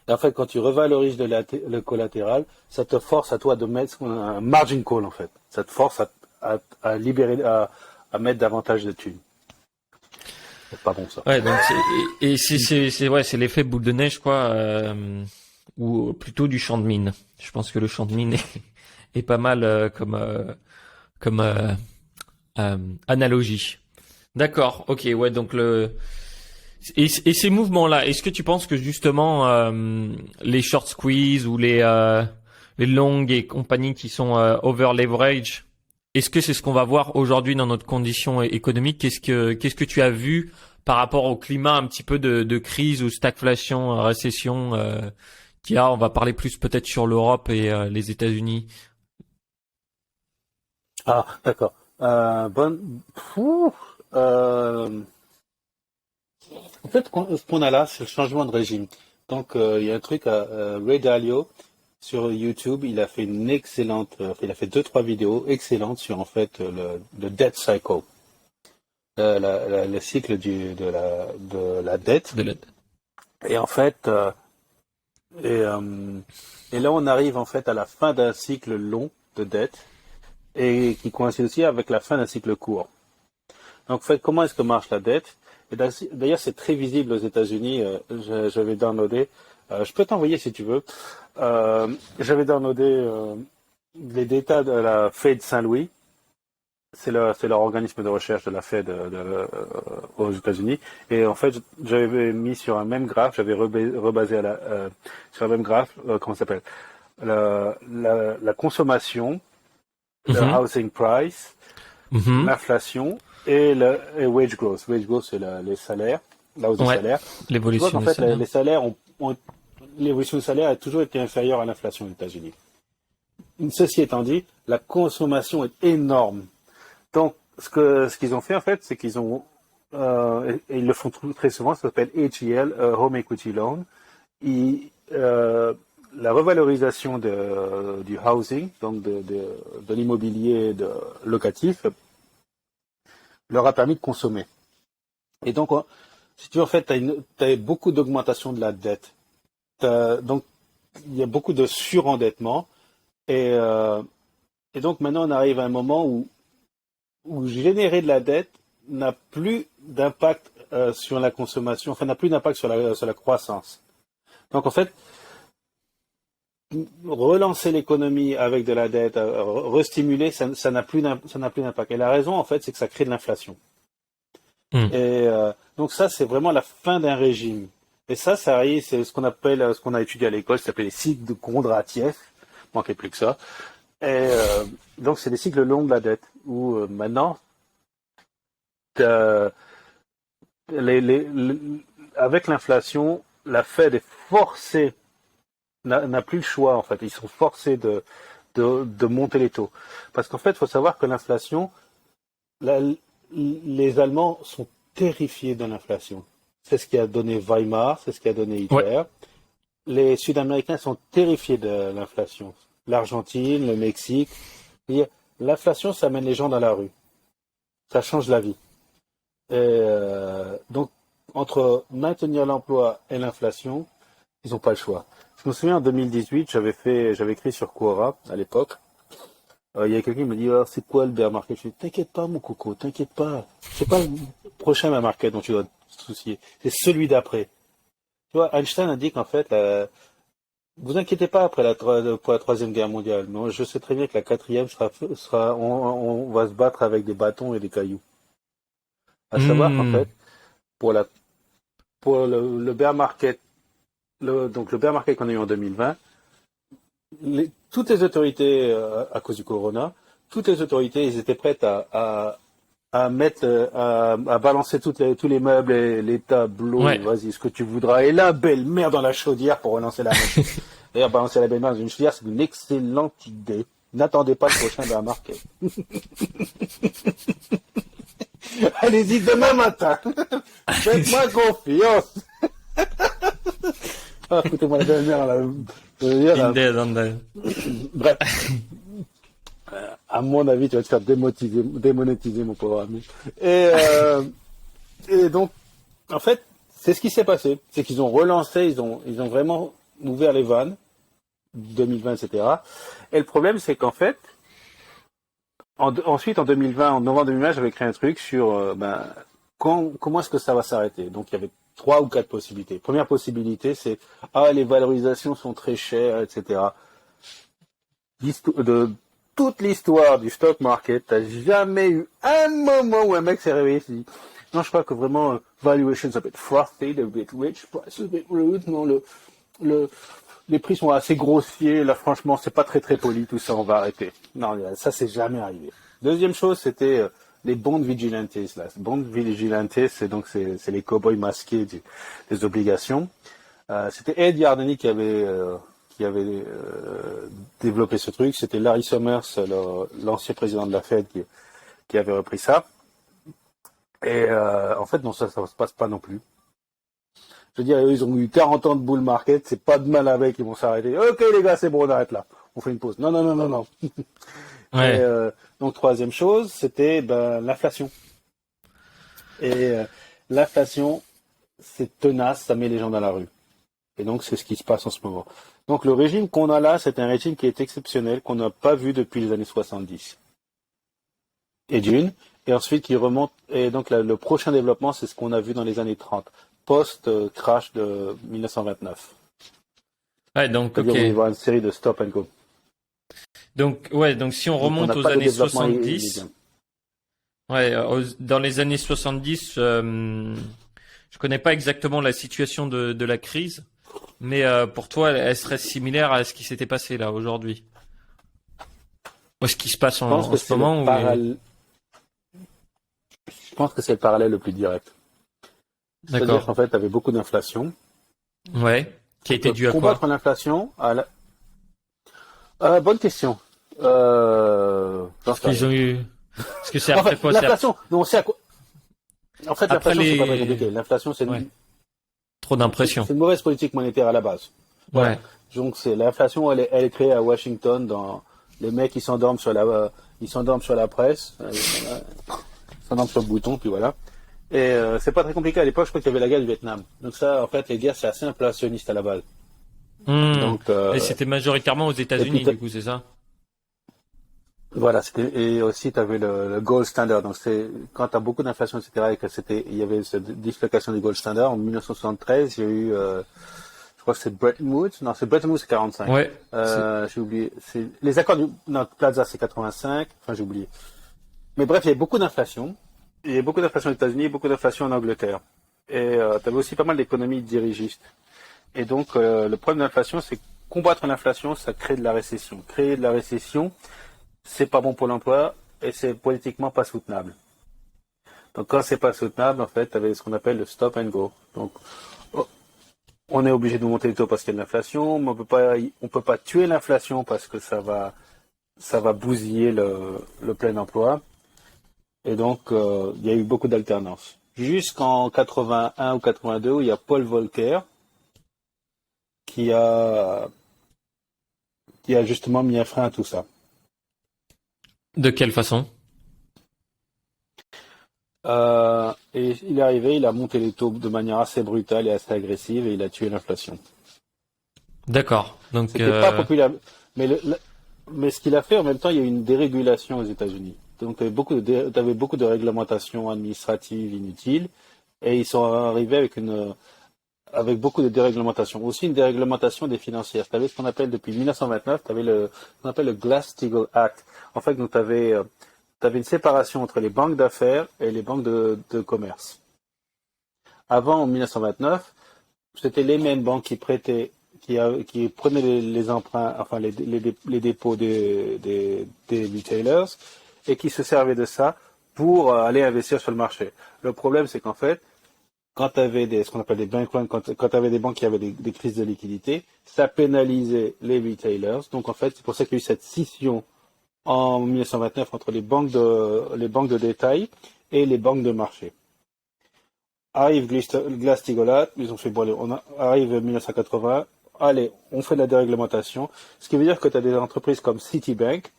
Et en fait, quand tu revalorises le collatéral, ça te force à toi de mettre un margin call en fait. Ça te force à libérer, à mettre davantage de thunes. C'est pas bon ça. Ouais, donc c'est l'effet boule de neige quoi, ou plutôt du champ de mine. Je pense que le champ de mine est pas mal comme analogie. D'accord, ok, ouais, donc et ces mouvements-là, est-ce que tu penses que justement les short squeeze ou les longues et compagnies qui sont over leverage, est-ce que c'est ce qu'on va voir aujourd'hui dans notre condition économique? Qu'est-ce que tu as vu par rapport au climat un petit peu de crise ou stagflation, récession qu'il y a? On va parler plus peut-être sur l'Europe et les États-Unis. Ah, d'accord. En fait, ce qu'on a là, c'est le changement de régime. Donc, il y a un truc à Ray Dalio, sur YouTube, il a fait une excellente, il a fait 2-3 vidéos excellentes sur en fait le debt cycle, le cycle de la dette. De la- Et en fait, et, euh, et là on arrive en fait à la fin d'un cycle long de dette et qui coïncide aussi avec la fin d'un cycle court. Donc en fait, comment est-ce que marche la dette? Et d'ailleurs, c'est très visible aux États-Unis. J'avais downloadé. Je peux t'envoyer si tu veux. J'avais downloadé les data de la Fed Saint-Louis. C'est leur organisme de recherche de la Fed aux États-Unis. Et en fait, j'avais mis sur un même graphe, j'avais rebasé sur un même graphe, comment ça s'appelle, la consommation, le Mhm. housing price, Mhm. l'inflation et wage growth. Wage growth, c'est les salaires, la hausse des Ouais, salaires. Tu vois l'évolution qu'en des fait, salaires. les salaires l'évolution des salaires a toujours été inférieure à l'inflation aux États-Unis. Ceci étant dit, la consommation est énorme. Donc, ce qu'ils ont fait, en fait, c'est qu'ils ont, et ils le font très souvent, ça s'appelle HEL, Home Equity Loan. Ils, la revalorisation du housing, donc de l'immobilier locatif, leur a permis de consommer. Et donc, si tu veux, en fait, tu as beaucoup d'augmentation de la dette. Donc, il y a beaucoup de surendettement. Et, euh, et donc, maintenant, on arrive à un moment où générer de la dette n'a plus d'impact sur la consommation, enfin, n'a plus d'impact sur la croissance. Donc, en fait, relancer l'économie avec de la dette, restimuler, ça n'a plus d'impact. Et la raison, en fait, c'est que ça crée de l'inflation. Hmm. Et donc ça, c'est vraiment la fin d'un régime. Et ça arrive, c'est ce qu'on appelle, ce qu'on a étudié à l'école, ça s'appelle les cycles de Kondratiev. Manquait plus que ça. Et donc c'est des cycles longs de la dette où maintenant, t'as- avec l'inflation, la Fed est forcée, n'a plus le choix en fait. Ils sont forcés de monter les taux. Parce qu'en fait, il faut savoir que l'inflation, la- les Allemands sont terrifiés de l'inflation. C'est ce qui a donné Weimar, c'est ce qui a donné Ouais. Hitler. Les Sud-Américains sont terrifiés de l'inflation. L'Argentine, le Mexique. L'inflation, ça mène les gens dans la rue. Ça change la vie. Et donc, entre maintenir l'emploi et l'inflation, ils n'ont pas le choix. Je me souviens en 2018, j'avais écrit sur Quora à l'époque. Il y a quelqu'un qui me dit, oh, c'est quoi le bear market? Je dis, t'inquiète pas, mon coco, t'inquiète pas. C'est pas le prochain bear market dont tu dois te soucier. C'est celui d'après. Tu vois, Einstein a dit qu'en fait, vous inquiétez pas après pour la troisième guerre mondiale. Non, je sais très bien que la quatrième on va se battre avec des bâtons et des cailloux. À savoir qu'en Hmm. fait, pour le bear market, donc le bear market qu'on a eu en 2020, toutes les autorités, à cause du corona, toutes les autorités, ils étaient prêtes à mettre, à balancer tous les meubles, les tableaux, Ouais. vas-y, ce que tu voudras, et la belle-mère dans la chaudière pour relancer la machine. D'ailleurs, balancer la belle-mère dans une chaudière, c'est une excellente idée. N'attendez pas le prochain bear market. Allez-y demain matin. Faites-moi confiance. Ah, écoutez-moi la belle-mère, là. Je veux dire, Indeed, indeed. bref, à mon avis, tu vas te faire démonétiser, mon pauvre ami. Et donc, en fait, c'est ce qui s'est passé. C'est qu'ils ont relancé, ils ont vraiment ouvert les vannes, 2020, etc. Et le problème, c'est qu'en fait, ensuite, en 2020, en novembre 2020, j'avais créé un truc sur comment est-ce que ça va s'arrêter. Donc, il y avait 3 ou 4 possibilités. Première possibilité, c'est les valorisations sont très chères, etc. De toute l'histoire du stock market, t'as jamais eu un moment où un mec s'est réveillé et s'est dit non, je crois que vraiment valuations a bit frothy, a bit rich, price a bit rude, non, le, les prix sont assez grossiers, là franchement c'est pas très très poli, tout ça on va arrêter. Non, ça c'est jamais arrivé. Deuxième chose, c'était les bond vigilantes là. Bond vigilantes, c'est les cow-boys masqués des obligations. C'était Ed Yardeni qui avait développé ce truc. C'était Larry Summers, l'ancien président de la Fed, qui avait repris ça. Et en fait, non, ça se passe pas non plus. Je veux dire, eux, ils ont eu 40 ans de bull market, c'est pas de mal avec, ils vont s'arrêter. Ok les gars, c'est bon, on arrête là. On fait une pause. Non, non, non, non, non. Ouais. Et, donc troisième chose, c'était l'inflation. Et l'inflation, c'est tenace, ça met les gens dans la rue. Et donc c'est ce qui se passe en ce moment. Donc le régime qu'on a là, c'est un régime qui est exceptionnel, qu'on n'a pas vu depuis les années 70. Et d'une, et ensuite qui remonte, et donc le prochain développement, c'est ce qu'on a vu dans les années 30, post-crash de 1929. Ouais, donc, C'est-à-dire ok. on va y avoir une série de stop and go. Donc, ouais, donc si on Donc on remonte n'a aux pas de années développement 70, immédiat. ouais, dans les années 70, je connais pas exactement la situation de la crise, mais pour toi, elle serait similaire à ce qui s'était passé là aujourd'hui. Ou ce qui se passe Je pense en que ce c'est le moment parallèle. Je pense que c'est le parallèle le plus direct. C'est-à-dire D'accord. qu'en fait, tu avais beaucoup d'inflation. Ouais. Qui a été Pour dû à combattre quoi? l'inflation, bonne question. J'en Parce sais qu'ils rien. ont eu. Parce que c'est En fait, après quoi? l'inflation, non, c'est à quoi. En fait, Après l'inflation, c'est pas très les. compliqué. L'inflation, Ouais. Trop d'impression. c'est une mauvaise politique monétaire à la base. Voilà. Ouais. Donc, l'inflation, elle est créée à Washington dans les mecs, ils s'endorment sur la presse, ils s'endorment sur le bouton, puis voilà. Et c'est pas très compliqué à l'époque. Je crois qu'il y avait la guerre du Vietnam. Donc ça, en fait, les guerres, c'est assez inflationniste à la base. Hmm. Donc, Et c'était majoritairement aux et puis États-Unis, du coup, c'est ça? voilà, et aussi tu avais le gold standard. Donc c'est quand tu as beaucoup d'inflation, etc. Et que il y avait cette dislocation du gold standard en 1973. Il y a eu, je crois que c'est Bretton Woods. Non, c'est Bretton Woods, c'est 45. Ouais. J'ai oublié. C'est les accords non, Plaza, c'est 85. Enfin, j'ai oublié. Mais bref, il y a beaucoup d'inflation. Il y a beaucoup d'inflation aux États-Unis, beaucoup d'inflation en Angleterre. Et tu avais aussi pas mal d'économies dirigistes. Et donc le problème de l'inflation, c'est que combattre l'inflation, ça crée de la récession. Créer de la récession, c'est pas bon pour l'emploi et c'est politiquement pas soutenable. Donc quand c'est pas soutenable, en fait, avec ce qu'on appelle le stop and go. Donc on est obligé de monter les taux parce qu'il y a de l'inflation, mais on peut pas tuer l'inflation parce que ça va bousiller le plein emploi. Et donc il y a eu beaucoup d'alternance. Jusqu'en 81 ou 82 où il y a Paul Volcker qui a justement mis un frein à tout ça. De quelle façon? Et il est arrivé, il a monté les taux de manière assez brutale et assez agressive et il a tué l'inflation. D'accord. Donc, C'était pas populaire, mais, mais ce qu'il a fait en même temps, il y a eu une dérégulation aux États-Unis. Donc t'avais beaucoup de réglementations administratives inutiles et ils sont arrivés avec beaucoup de déréglementation. Aussi une déréglementation des financières. Tu avais ce qu'on appelle depuis 1929, tu avais ce qu'on appelle le Glass-Steagall Act. En fait, donc tu avais une séparation entre les banques d'affaires et les banques de commerce. Avant, en 1929, c'était les mêmes banques qui prêtaient, qui prenaient les emprunts, enfin les dépôts des retailers et qui se servaient de ça pour aller investir sur le marché. Le problème, c'est qu'en fait, quand tu avais ce qu'on appelle des bank runs, quand tu avais des banques qui avaient des crises de liquidité, ça pénalisait les retailers. Donc en fait, c'est pour ça qu'il y a eu cette scission en 1929 entre les banques de détail et les banques de marché. Arrive Glass-Steagall, ils ont fait bon, allez, arrive 1980, allez, on fait de la déréglementation, ce qui veut dire que tu as des entreprises comme Citibank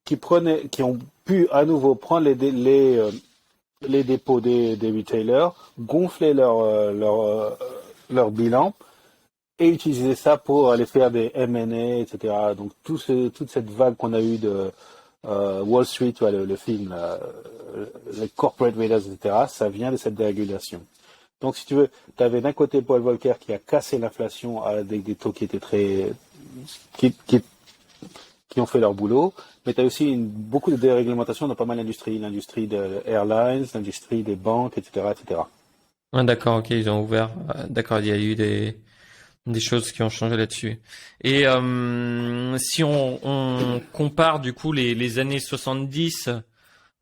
qui ont pu à nouveau prendre les dépôts des retailers, gonfler leur bilan et utiliser ça pour aller faire des M&A, etc. Donc toute cette vague qu'on a eue de Wall Street, le film, les corporate raiders, etc., ça vient de cette dérégulation. Donc si tu veux, tu avais d'un côté Paul Volcker qui a cassé l'inflation avec des taux qui étaient qui ont fait leur boulot, mais tu as aussi beaucoup de déréglementation dans pas mal d'industries, l'industrie des airlines, l'industrie des banques, etc., etc. ah, d'accord, ok, ils ont ouvert. D'accord, il y a eu des choses qui ont changé là-dessus. Et si on compare du coup les années 70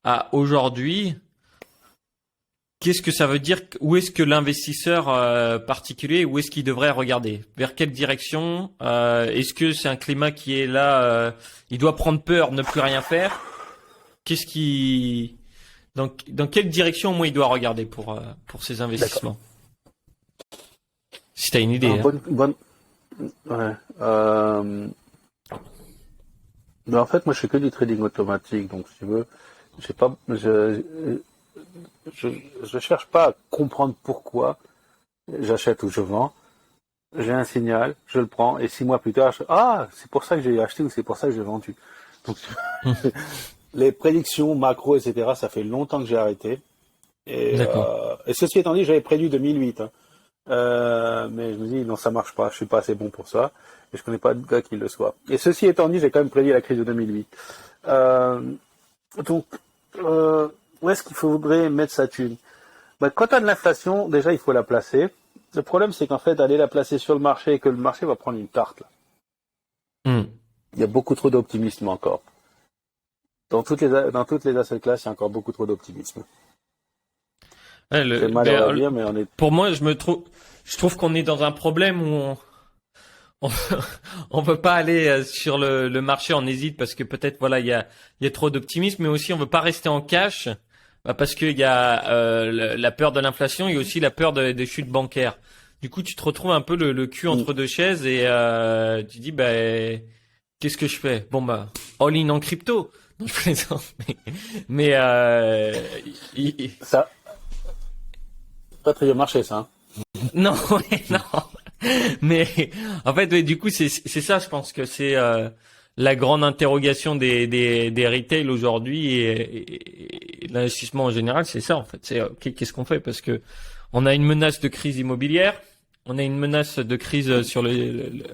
à aujourd'hui, qu'est-ce que ça veut dire? Où est-ce que l'investisseur particulier, où est-ce qu'il devrait regarder? Vers quelle direction? Est-ce que c'est un climat qui est là, il doit prendre peur, ne plus rien faire? Qu'est-ce qui, dans quelle direction au moins il doit regarder pour ses D'accord. investissements? t'as une idée. Ouais. Mais en fait, moi, je fais que du trading automatique, donc si tu veux, j'ai pas, je cherche pas à comprendre pourquoi j'achète ou je vends. J'ai un signal, je le prends, et 6 mois plus tard, c'est pour ça que j'ai acheté ou c'est pour ça que j'ai vendu. Donc, les prédictions macro, etc., ça fait longtemps que j'ai arrêté. Et ceci étant dit, j'avais prédit 2008. Hein. Mais je me dis, non, ça marche pas, je suis pas assez bon pour ça. Et je connais pas de gars qui le soit. Et ceci étant dit, j'ai quand même prédit la crise de 2008. Donc, où est-ce qu'il faudrait mettre sa thune? Quand tu as de l'inflation, déjà, il faut la placer. Le problème, c'est qu'en fait, aller la placer sur le marché et que le marché va prendre une tarte. Là. Il y a beaucoup trop d'optimisme encore. Dans toutes les asset classes, il y a encore beaucoup trop d'optimisme. C'est malheureux à dire, mais on est... Pour moi, je trouve qu'on est dans un problème où on veut pas aller sur le marché, on hésite parce que peut-être voilà il y a trop d'optimisme, mais aussi on veut pas rester en cash parce qu'il y a la peur de l'inflation et aussi la peur des chutes bancaires. Du coup, tu te retrouves un peu le cul entre deux chaises et tu dis qu'est-ce que je fais? Bon all in en crypto. Non, je plaisante, mais ça pas très bien marché ça. Hein. Non, non. Mais en fait, du coup, c'est ça. Je pense que c'est la grande interrogation des retail aujourd'hui et l'investissement en général, c'est ça en fait. C'est qu'est-ce qu'on fait parce que on a une menace de crise immobilière, on a une menace de crise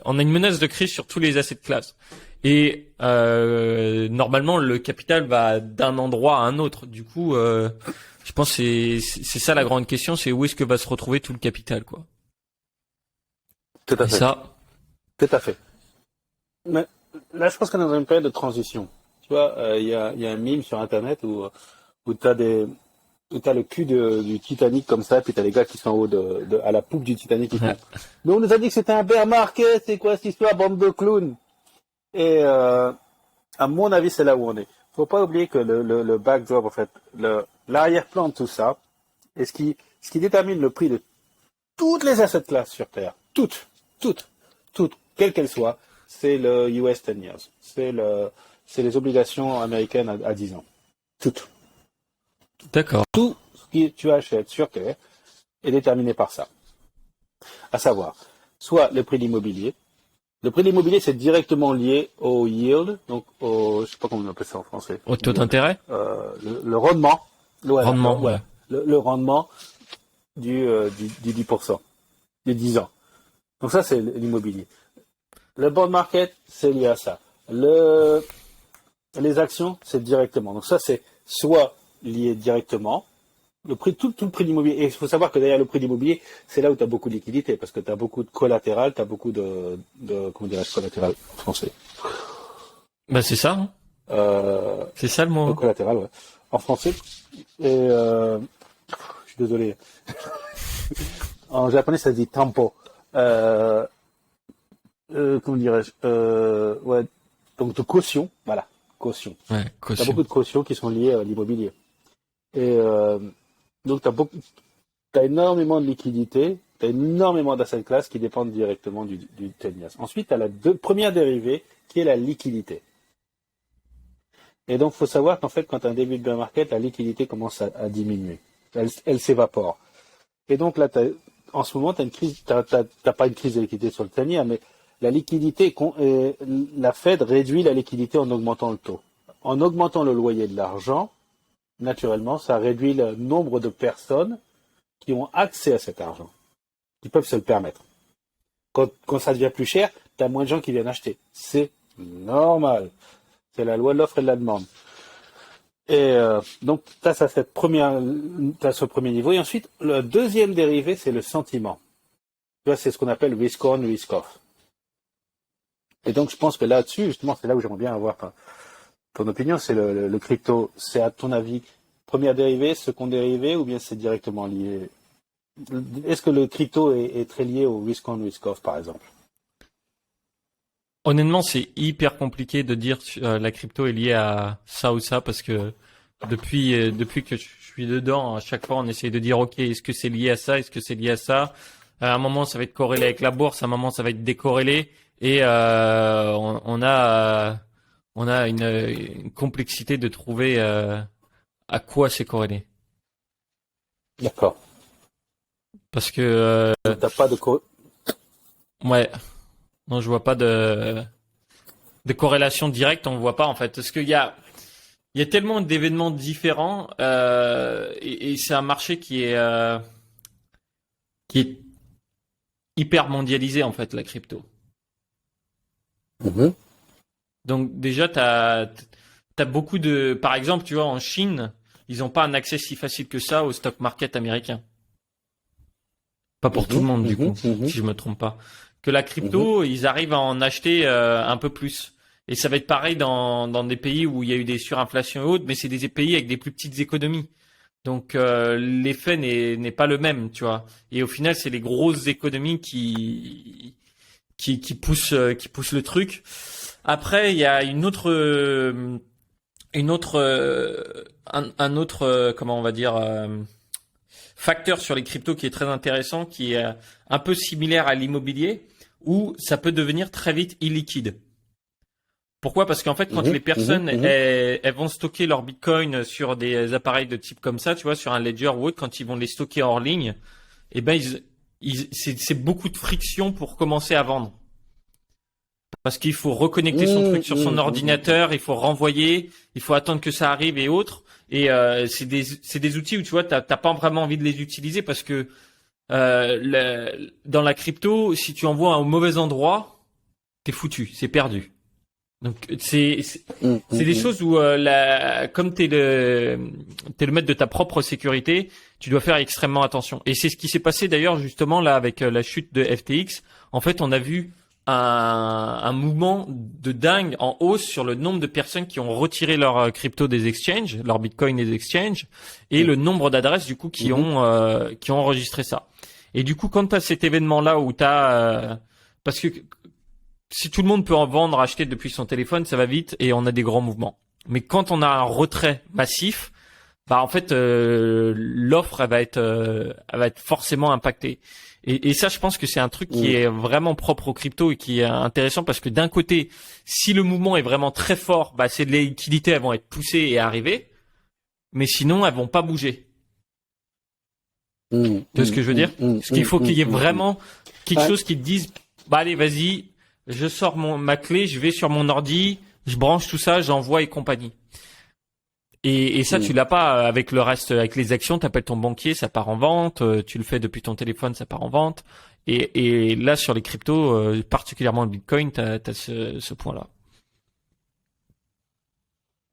on a une menace de crise sur tous les assets de classe. Et normalement, le capital va d'un endroit à un autre. Du coup, je pense que c'est ça la grande question, c'est où est-ce que va se retrouver tout le capital, quoi. Tout à fait. Ça. Tout à fait. Mais là, je pense qu'on est dans une période de transition. Tu vois, il y a un meme sur Internet où t'as le cul du Titanic comme ça, puis t'as les gars qui sont en haut à la poupe du Titanic qui font. Mais on nous a dit que c'était un bear market, c'est quoi cette histoire, bande de clowns? Et à mon avis, c'est là où on est. Faut pas oublier que le backdrop, en fait, l'arrière-plan de tout ça, et ce qui détermine le prix de toutes les assets classes sur Terre, toutes, quelles qu'elles soient, c'est le US 10 years. C'est les obligations américaines à 10 ans. Toutes. D'accord. Tout ce que tu achètes sur Terre est déterminé par ça. À savoir, soit le prix de l'immobilier. Le prix de l'immobilier, c'est directement lié au yield, donc je sais pas comment on appelle ça en français. Au taux d'intérêt? Le rendement. Rendement, ouais. Le rendement du 10%, du 10 ans. Donc ça, c'est l'immobilier. Le bond market, c'est lié à ça. Les actions, c'est directement. Donc ça, c'est soit lié directement, tout le prix de l'immobilier. Et il faut savoir que derrière le prix de l'immobilier, c'est là où tu as beaucoup de liquidité, parce que tu as beaucoup de collatéral, tu as beaucoup de comment dirais-je, collatéral en français. C'est ça. Hein. C'est ça le mot. Le collatéral, ouais. En français. Et je suis désolé. En japonais, ça se dit tampo. Comment dirais-je, ouais. Donc de caution, voilà, caution. Ouais, caution. T'as beaucoup de cautions qui sont liées à l'immobilier. Et donc t'as énormément de liquidités, t'as énormément d'assets classes qui dépendent directement du 10 years. Ensuite, t'as la première dérivée qui est la liquidité. Et donc, faut savoir qu'en fait, quand t'as un début de bear market, la liquidité commence à diminuer. Elle s'évapore. Et donc là, en ce moment, t'as une crise, t'as pas une crise de liquidité sur le 10 years, mais la liquidité, la Fed réduit la liquidité en augmentant le taux. En augmentant le loyer de l'argent, naturellement, ça réduit le nombre de personnes qui ont accès à cet argent, qui peuvent se le permettre. Quand ça devient plus cher, tu as moins de gens qui viennent acheter. C'est normal. C'est la loi de l'offre et de la demande. Et donc, tu as ce premier niveau. Et ensuite, le deuxième dérivé, c'est le sentiment. Tu vois, c'est ce qu'on appelle risk on, risk off. Et donc, je pense que là-dessus, justement, c'est là où j'aimerais bien avoir ton opinion. C'est le crypto. C'est à ton avis première dérivée, second dérivé, ou bien c'est directement lié? Est-ce que le crypto est très lié au risk on, risk off, par exemple? Honnêtement, c'est hyper compliqué de dire la crypto est liée à ça ou ça parce que depuis que je suis dedans, à chaque fois on essaye de dire ok, est-ce que c'est lié à ça, est-ce que c'est lié à ça? À un moment, ça va être corrélé avec la bourse, à un moment, ça va être décorrélé, et on a une complexité de trouver à quoi c'est corrélé. D'accord. Parce que T'as pas de ouais, non, je vois pas de corrélation directe, on voit pas en fait, parce qu'il y a tellement d'événements différents et c'est un marché qui est hyper mondialisé en fait, la crypto. Mhm. Donc déjà, t'as beaucoup de... Par exemple, tu vois, en Chine, ils n'ont pas un accès si facile que ça au stock market américain. Pas pour tout le Mhm. monde, du Mhm. coup, Mhm. si je me trompe pas. Que la Mhm. crypto, ils arrivent à en acheter un peu plus. Et ça va être pareil dans des pays où il y a eu des surinflations et autres, mais c'est des pays avec des plus petites économies. Donc l'effet n'est pas le même, tu vois. Et au final, c'est les grosses économies qui poussent le truc. Après, il y a une autre un autre comment on va dire facteur sur les cryptos qui est très intéressant, qui est un peu similaire à l'immobilier, où ça peut devenir très vite illiquide. Pourquoi? Parce qu'en fait, quand Mhm. les Mhm. personnes Mhm. elles vont stocker leur Bitcoin sur des appareils de type comme ça, tu vois, sur un ledger ou autre, quand ils vont les stocker hors ligne, eh ben c'est beaucoup de friction pour commencer à vendre. Parce qu'il faut reconnecter son Mhm. truc sur son Mhm. Mhm. ordinateur, il faut renvoyer, il faut attendre que ça arrive et autres. Et c'est des outils où tu vois, t'as pas vraiment envie de les utiliser parce que dans la crypto, si tu envoies au mauvais endroit, t'es foutu, c'est perdu. Donc Mhm. c'est des Mhm. choses où comme t'es le maître de ta propre sécurité, tu dois faire extrêmement attention. Et c'est ce qui s'est passé d'ailleurs justement là avec la chute de FTX. En fait, on a vu un mouvement de dingue en hausse sur le nombre de personnes qui ont retiré leur crypto des exchanges, leur Bitcoin des exchanges, et le nombre d'adresses du coup Mhm. qui ont enregistré ça. Et du coup, quand t'as cet événement-là où parce que si tout le monde peut en vendre, acheter depuis son téléphone, ça va vite et on a des grands mouvements. Mais quand on a un retrait massif, bah en fait l'offre elle va être forcément impactée. Et ça, je pense que c'est un truc qui Mhm. est vraiment propre aux crypto et qui est intéressant parce que d'un côté, si le mouvement est vraiment très fort, bah c'est les liquidités elles vont être poussées et arriver, mais sinon elles vont pas bouger. Mhm. Tu vois ce que Mhm. je veux dire? Mhm. Mhm. Parce qu'il faut qu'il Mhm. y ait Mhm. vraiment quelque Ouais. chose qui te dise, bah allez, vas-y, je sors ma clé, je vais sur mon ordi, je branche tout ça, j'envoie et compagnie. Et ça, tu Mhm. l'as pas avec le reste, avec les actions, t'appelles ton banquier, ça part en vente, tu le fais depuis ton téléphone, ça part en vente. Et là, sur les cryptos, particulièrement le Bitcoin, t'as ce point-là.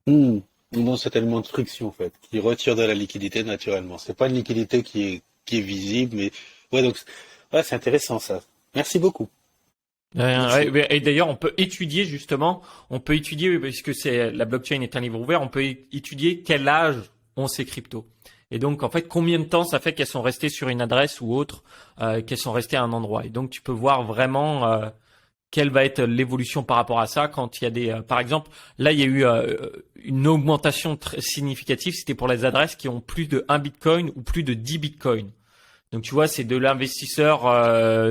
Mhm. Non, c'est tellement de friction en fait, qui retire de la liquidité naturellement. C'est pas une liquidité qui est visible, mais ouais, donc ouais, c'est intéressant ça. Merci beaucoup. Ouais, Merci. et d'ailleurs, on peut étudier, oui, puisque la blockchain est un livre ouvert, on peut étudier quel âge ont ces cryptos. Et donc, en fait, combien de temps ça fait qu'elles sont restées sur une adresse ou autre, qu'elles sont restées à un endroit. Et donc, tu peux voir vraiment quelle va être l'évolution par rapport à ça quand il y a par exemple, là, il y a eu une augmentation très significative, c'était pour les adresses qui ont plus de 1 Bitcoin ou plus de 10 Bitcoins. Donc tu vois, c'est de l'investisseur,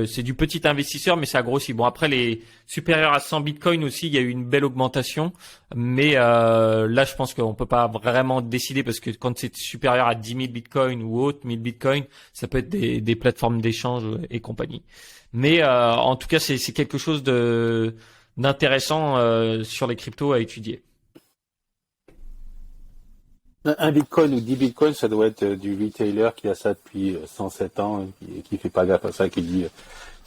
c'est du petit investisseur, mais ça grossit. Bon, après les supérieurs à 100 Bitcoin aussi, il y a eu une belle augmentation, mais là, je pense qu'on peut pas vraiment décider parce que quand c'est supérieur à 10 000 Bitcoin ou autre, 1000 Bitcoin, ça peut être des plateformes d'échange et compagnie. Mais en tout cas, c'est quelque chose d'intéressant sur les cryptos à étudier. Un bitcoin ou 10 bitcoins, ça doit être du retailer qui a ça depuis 107 ans et qui fait pas gaffe à ça, qui dit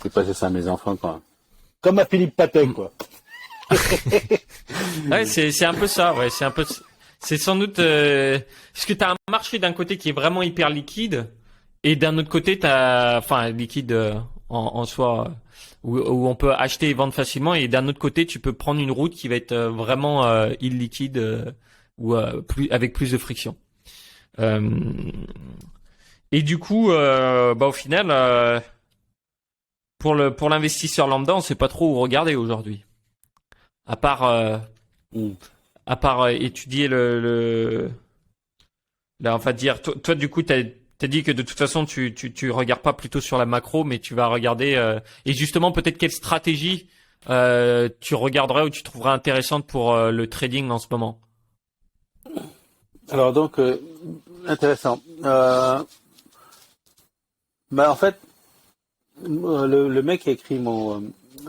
c'est passer ça à mes enfants quand. Comme à Philippe Patek, quoi. Ouais, c'est un peu ça, ouais, c'est sans doute parce que t'as un marché d'un côté qui est vraiment hyper liquide et d'un autre côté enfin liquide en soi où on peut acheter et vendre facilement et d'un autre côté tu peux prendre une route qui va être vraiment illiquide ou plus avec plus de friction. Euh, et du coup bah au final pour l'investisseur lambda on sait pas trop où regarder aujourd'hui à part Mm. étudier là, on va dire, toi, du coup, T'as dit que de toute façon, tu regardes pas plutôt sur la macro, mais tu vas regarder, et justement, peut-être quelle stratégie, tu regarderais ou tu trouverais intéressante pour, le trading en ce moment. Alors donc, intéressant. En fait, le mec qui a écrit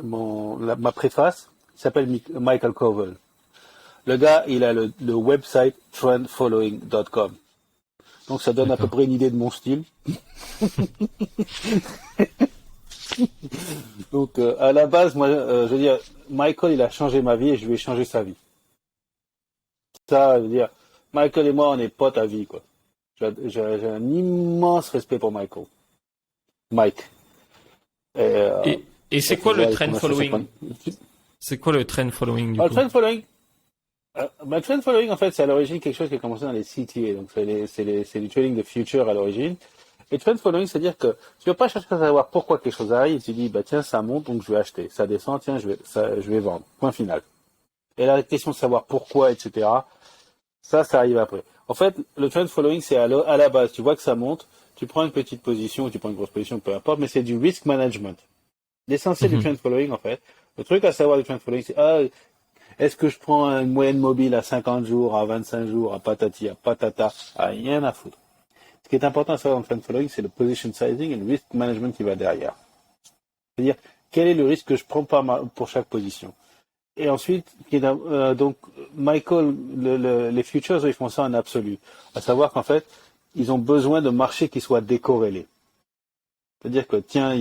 ma préface, il s'appelle Michael Covell. Le gars, il a le website trendfollowing.com. Donc ça donne à peu D'accord. près une idée de mon style. Donc à la base, moi, je veux dire, Michael, il a changé ma vie et je vais changer sa vie. Ça, je veux dire, Michael et moi, on est potes à vie, quoi. J'ai un immense respect pour Michael. Mike. Et, Et c'est quoi le trend following? C'est quoi le trend following du le coup? trend following, trend following, en fait, c'est à l'origine quelque chose qui a commencé dans les CTA. Donc, c'est du trading de future à l'origine. Et trend following, c'est-à-dire que tu ne vas pas chercher à savoir pourquoi quelque chose arrive. Tu dis, bah, tiens, ça monte, donc je vais acheter. Ça descend, tiens, je vais vendre. Point final. Et la question de savoir pourquoi, etc., ça arrive après. En fait, le trend following, c'est à la base. Tu vois que ça monte, tu prends une petite position, ou tu prends une grosse position, peu importe, mais c'est du risk management. L'essentiel du trend following, en fait, le truc à savoir du trend following, c'est, est-ce que je prends une moyenne mobile à 50 jours, à 25 jours, à patati, à patata, à rien à foutre. Ce qui est important à savoir dans le trend following, c'est le position sizing et le risk management qui va derrière. C'est-à-dire, quel est le risque que je prends pour chaque position. Et ensuite, donc, Michael, les futures, ils font ça en absolu. À savoir qu'en fait, ils ont besoin de marchés qui soient décorrélés. C'est-à-dire que, tiens,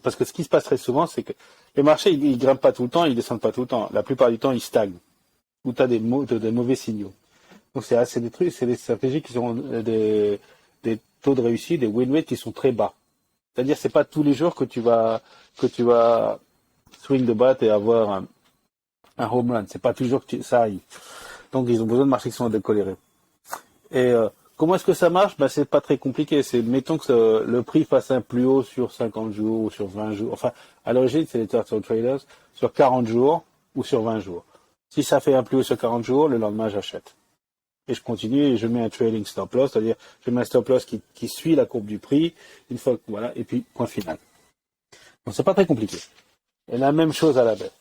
parce que ce qui se passe très souvent, c'est que les marchés, ils grimpent pas tout le temps, ils descendent pas tout le temps. La plupart du temps, ils stagnent. Ou tu as des mauvais signaux. Donc, c'est des trucs, c'est des stratégies qui ont des taux de réussite, des win rates qui sont très bas. C'est-à-dire, c'est pas tous les jours que tu vas swing de batte et avoir un home run. C'est pas toujours que ça arrive. Donc, ils ont besoin de marchés qui sont décolérés. Et comment est-ce que ça marche? C'est pas très compliqué. Mettons que le prix fasse un plus haut sur 50 jours ou sur 20 jours. Enfin, à l'origine, c'est les turtle traders sur 40 jours ou sur 20 jours. Si ça fait un plus haut sur 40 jours, le lendemain, j'achète. Et je continue et je mets un trailing stop loss, c'est-à-dire je mets un stop loss qui suit la courbe du prix, une fois que voilà, et puis point final. Donc c'est pas très compliqué. Et la même chose à la baisse.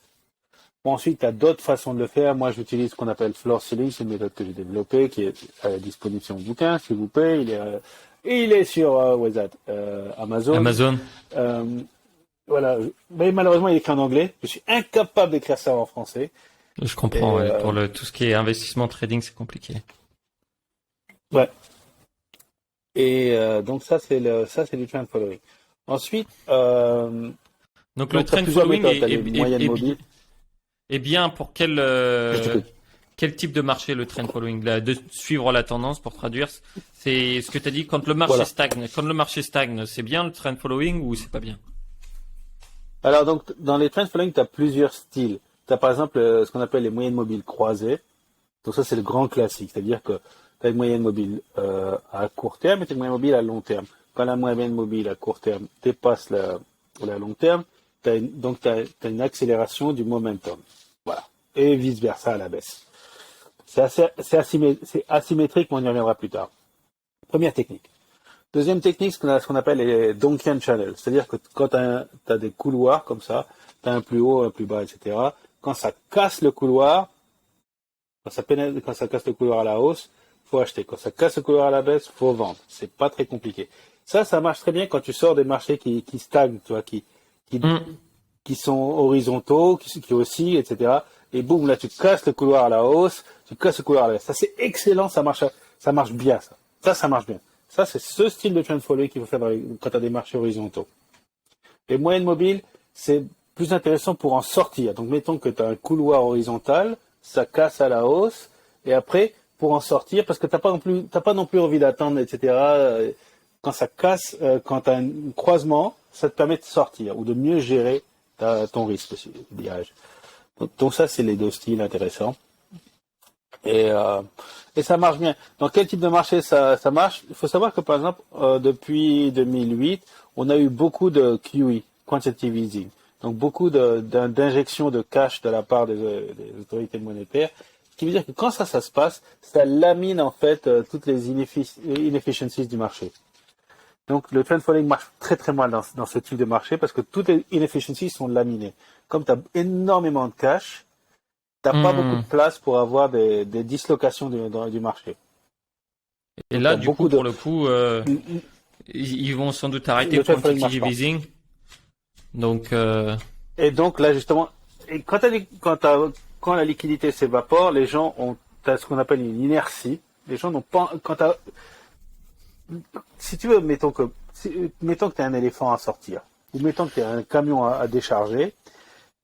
Bon, ensuite, tu as d'autres façons de le faire. Moi, j'utilise ce qu'on appelle floor ceiling, c'est une méthode que j'ai développée, qui est disponible sur mon bouquin, s'il vous plaît. Il est sur Amazon. Amazon. Voilà. Mais malheureusement, il est écrit en anglais. Je suis incapable d'écrire ça en français. Je comprends. Pour tout ce qui est investissement trading, c'est compliqué. Ouais. Et donc ça, c'est du trend following. Ensuite, donc le trend following est bien pour quel type de marché le trend following, de suivre la tendance pour traduire. C'est ce que tu as dit quand le marché stagne. Quand le marché stagne, c'est bien le trend following ou c'est pas bien? Alors donc dans les trend following, tu as plusieurs styles. Tu as par exemple ce qu'on appelle les moyennes mobiles croisées. Donc ça c'est le grand classique, c'est-à-dire que tu as une moyenne mobile à court terme et tu as une moyenne mobile à long terme. Quand la moyenne mobile à court terme dépasse la long terme, tu as une accélération du momentum. Voilà. Et vice-versa à la baisse. C'est asymétrique, mais on y reviendra plus tard. Première technique. Deuxième technique, ce qu'on appelle les Donchian Channels. C'est-à-dire que quand tu as des couloirs comme ça, tu as un plus haut, un plus bas, etc. Quand ça casse le couloir, quand ça casse le couloir à la hausse, faut acheter. Quand ça casse le couloir à la baisse, faut vendre. C'est pas très compliqué. Ça marche très bien quand tu sors des marchés qui stagnent, tu vois, qui sont horizontaux, qui oscillent, etc. Et boum, là, tu casses le couloir à la hausse, tu casses le couloir à la baisse. Ça, c'est excellent, ça marche bien, ça. Ça marche bien. Ça, c'est ce style de trend following qu'il faut faire quand tu as des marchés horizontaux. Les moyennes mobiles, c'est plus intéressant pour en sortir. Donc, mettons que tu as un couloir horizontal, ça casse à la hausse, et après, pour en sortir, parce que t'as pas non plus envie d'attendre, etc. Quand ça casse, quand tu as un croisement, ça te permet de sortir ou de mieux gérer ton risque, dirais-je. Donc ça, c'est les deux styles intéressants. Et ça marche bien. Dans quel type de marché ça marche? Il faut savoir que, par exemple, depuis 2008, on a eu beaucoup de QE, quantitative easing. Donc beaucoup d'injections de cash de la part des autorités monétaires. Ce qui veut dire que quand ça se passe, ça lamine en fait toutes les inefficiencies du marché. Donc le trend following marche très très mal dans ce type de marché parce que toutes les inefficiencies sont laminées. Comme tu as énormément de cash, tu n'as pas beaucoup de place pour avoir des dislocations du marché. Et Donc, là, du coup, pour le coup, ils vont sans doute arrêter quantitative easing. Donc, Et donc là, justement, quand la liquidité s'évapore, les gens ont ce qu'on appelle une inertie. Les gens n'ont pas... Si tu veux, mettons que tu as un éléphant à sortir, ou mettons que tu as un camion à décharger,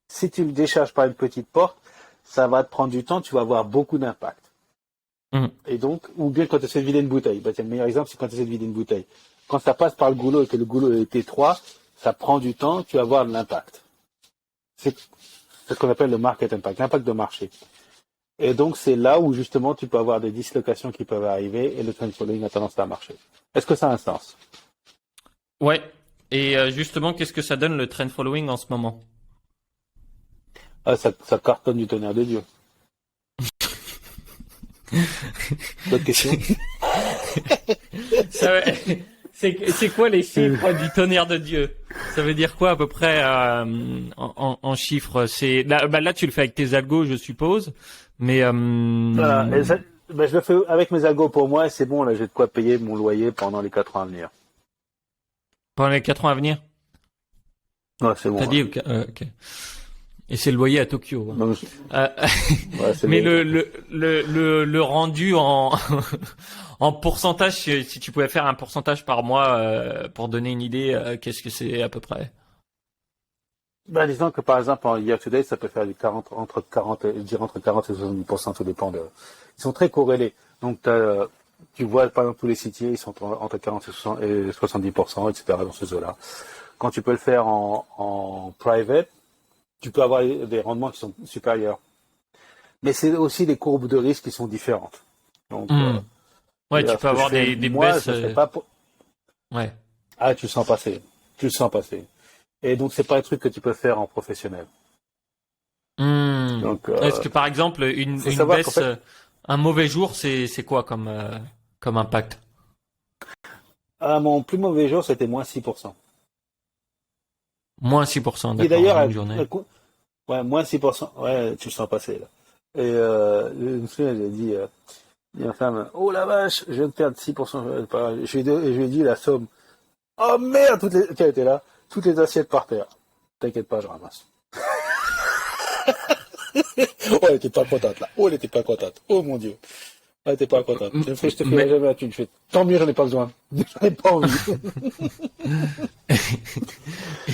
si tu le décharges par une petite porte, ça va te prendre du temps, tu vas avoir beaucoup d'impact. Et donc, ou bien quand tu essaies de vider une bouteille. Le meilleur exemple, c'est quand tu essaies de vider une bouteille. Quand ça passe par le goulot et que le goulot est étroit, ça prend du temps, tu vas avoir de l'impact. C'est ce qu'on appelle le market impact, l'impact de marché. Et donc, c'est là où, justement, tu peux avoir des dislocations qui peuvent arriver et le trend following a tendance à marcher. Est-ce que ça a un sens? Ouais. Et justement, qu'est-ce que ça donne le trend following en ce moment? Ça cartonne du tonnerre de Dieu. D'autres questions? C'est quoi les chiffres du tonnerre de Dieu? Ça veut dire quoi à peu près en chiffres? Là, tu le fais avec tes algos, je suppose. Mais voilà, je le fais avec mes algos pour moi et c'est bon, là j'ai de quoi payer mon loyer pendant les 4 ans à venir. Pendant les 4 ans à venir? Ouais, c'est bon. T'as dit ok. Et c'est le loyer à Tokyo. Hein. Donc, mais le rendu en pourcentage, si tu pouvais faire un pourcentage par mois pour donner une idée, qu'est-ce que c'est à peu près? Disons que par exemple en year to date, ça peut faire entre 40 et 70%, tout dépend ils sont très corrélés. Donc tu vois par exemple tous les CTA, ils sont entre 40 et 70%, etc. dans ce zoo-là. Quand tu peux le faire en private, tu peux avoir des rendements qui sont supérieurs. Mais c'est aussi des courbes de risque qui sont différentes. Donc, ouais, tu peux avoir des baisses. Ouais. Ah, tu le sens passer. Et donc, c'est pas un truc que tu peux faire en professionnel. Donc, est-ce que par exemple, une baisse, un mauvais jour, c'est quoi comme impact? Mon plus mauvais jour, c'était moins 6%. Moins 6%, d'accord. Et d'ailleurs, une journée. Ouais, moins 6%. Ouais, tu le sens passer, là. Et une fois, j'ai dit, il y a une femme, oh la vache, je viens de perdre 6%. Je lui ai dit la somme. Oh merde, qui a été là, toutes les assiettes par terre. T'inquiète pas, je ramasse. Oh, elle était pas contente, là. Oh, elle était pas contente. Oh mon Dieu. Elle était pas contente. Je te fais jamais la thune. Je fais, tant mieux, j'en ai pas besoin. J'en ai pas envie.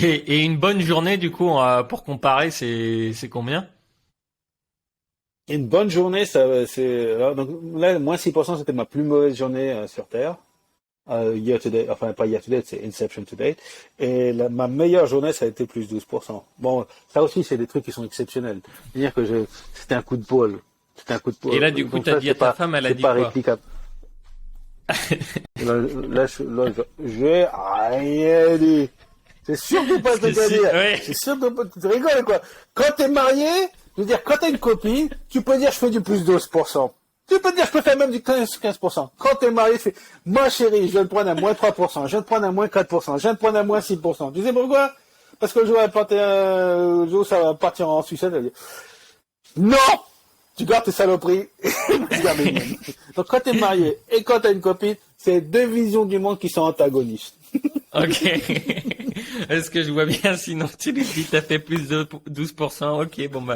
Et une bonne journée, du coup, pour comparer, c'est combien? Une bonne journée, donc là, moins 6%, c'était ma plus mauvaise journée sur Terre. Year to date, enfin pas year to date, c'est inception to date. Et ma meilleure journée, ça a été plus 12%. Bon, ça aussi, c'est des trucs qui sont exceptionnels. C'est-à-dire que c'était un coup de bol. Et là, du coup, t'as dit à ta femme, elle a dit quoi? C'est pas réplicable. là, j'ai rien dit. C'est surtout pas ce que tu vas dire. Ouais. C'est surtout pas, tu rigoles quoi. Quand t'es marié, je veux dire, quand t'as une copine, tu peux dire je fais du plus 12%. Tu peux dire je peux faire même du 15%. Quand t'es marié, tu fais, ma chérie, je viens de prendre un moins 3%, je viens de prendre un moins 4%, je viens de prendre un moins 6%. Tu sais pourquoi? Parce que le jour ça va partir en sucette, elle dit, non! Tu gardes tes saloperies. Donc quand t'es marié et quand t'as une copine, c'est deux visions du monde qui sont antagonistes. Ok. Est-ce que je vois bien? Sinon, tu lui dis, t'as fait plus de 12%. Ok, bon,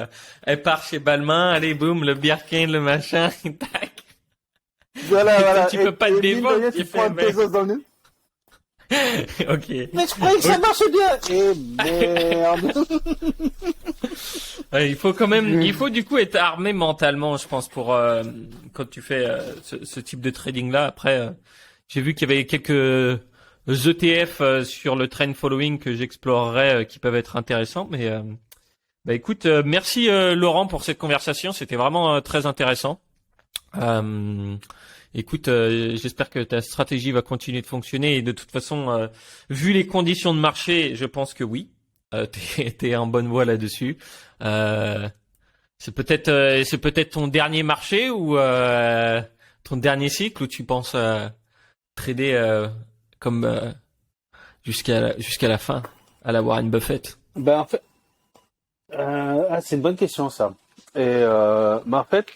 elle part chez Balmain. Allez, boum, le Birkin, le machin, tac. Voilà. Tu peux pas te défendre. Tu prends tes os dans le nez. Ok. Mais je croyais que ça marchait bien. Et merde. Il faut du coup être armé mentalement, je pense, pour quand tu fais ce type de trading là. Après, j'ai vu qu'il y avait quelques ETF sur le trend following que j'explorerai qui peuvent être intéressants. Mais écoute, merci Laurent pour cette conversation. C'était vraiment très intéressant. Écoute, j'espère que ta stratégie va continuer de fonctionner et de toute façon, vu les conditions de marché, je pense que oui. T'es en bonne voie là-dessus. C'est peut-être ton dernier marché ou ton dernier cycle où tu penses trader comme jusqu'à la fin, à la Warren Buffett? Ben, en fait, c'est une bonne question, ça. Et en fait,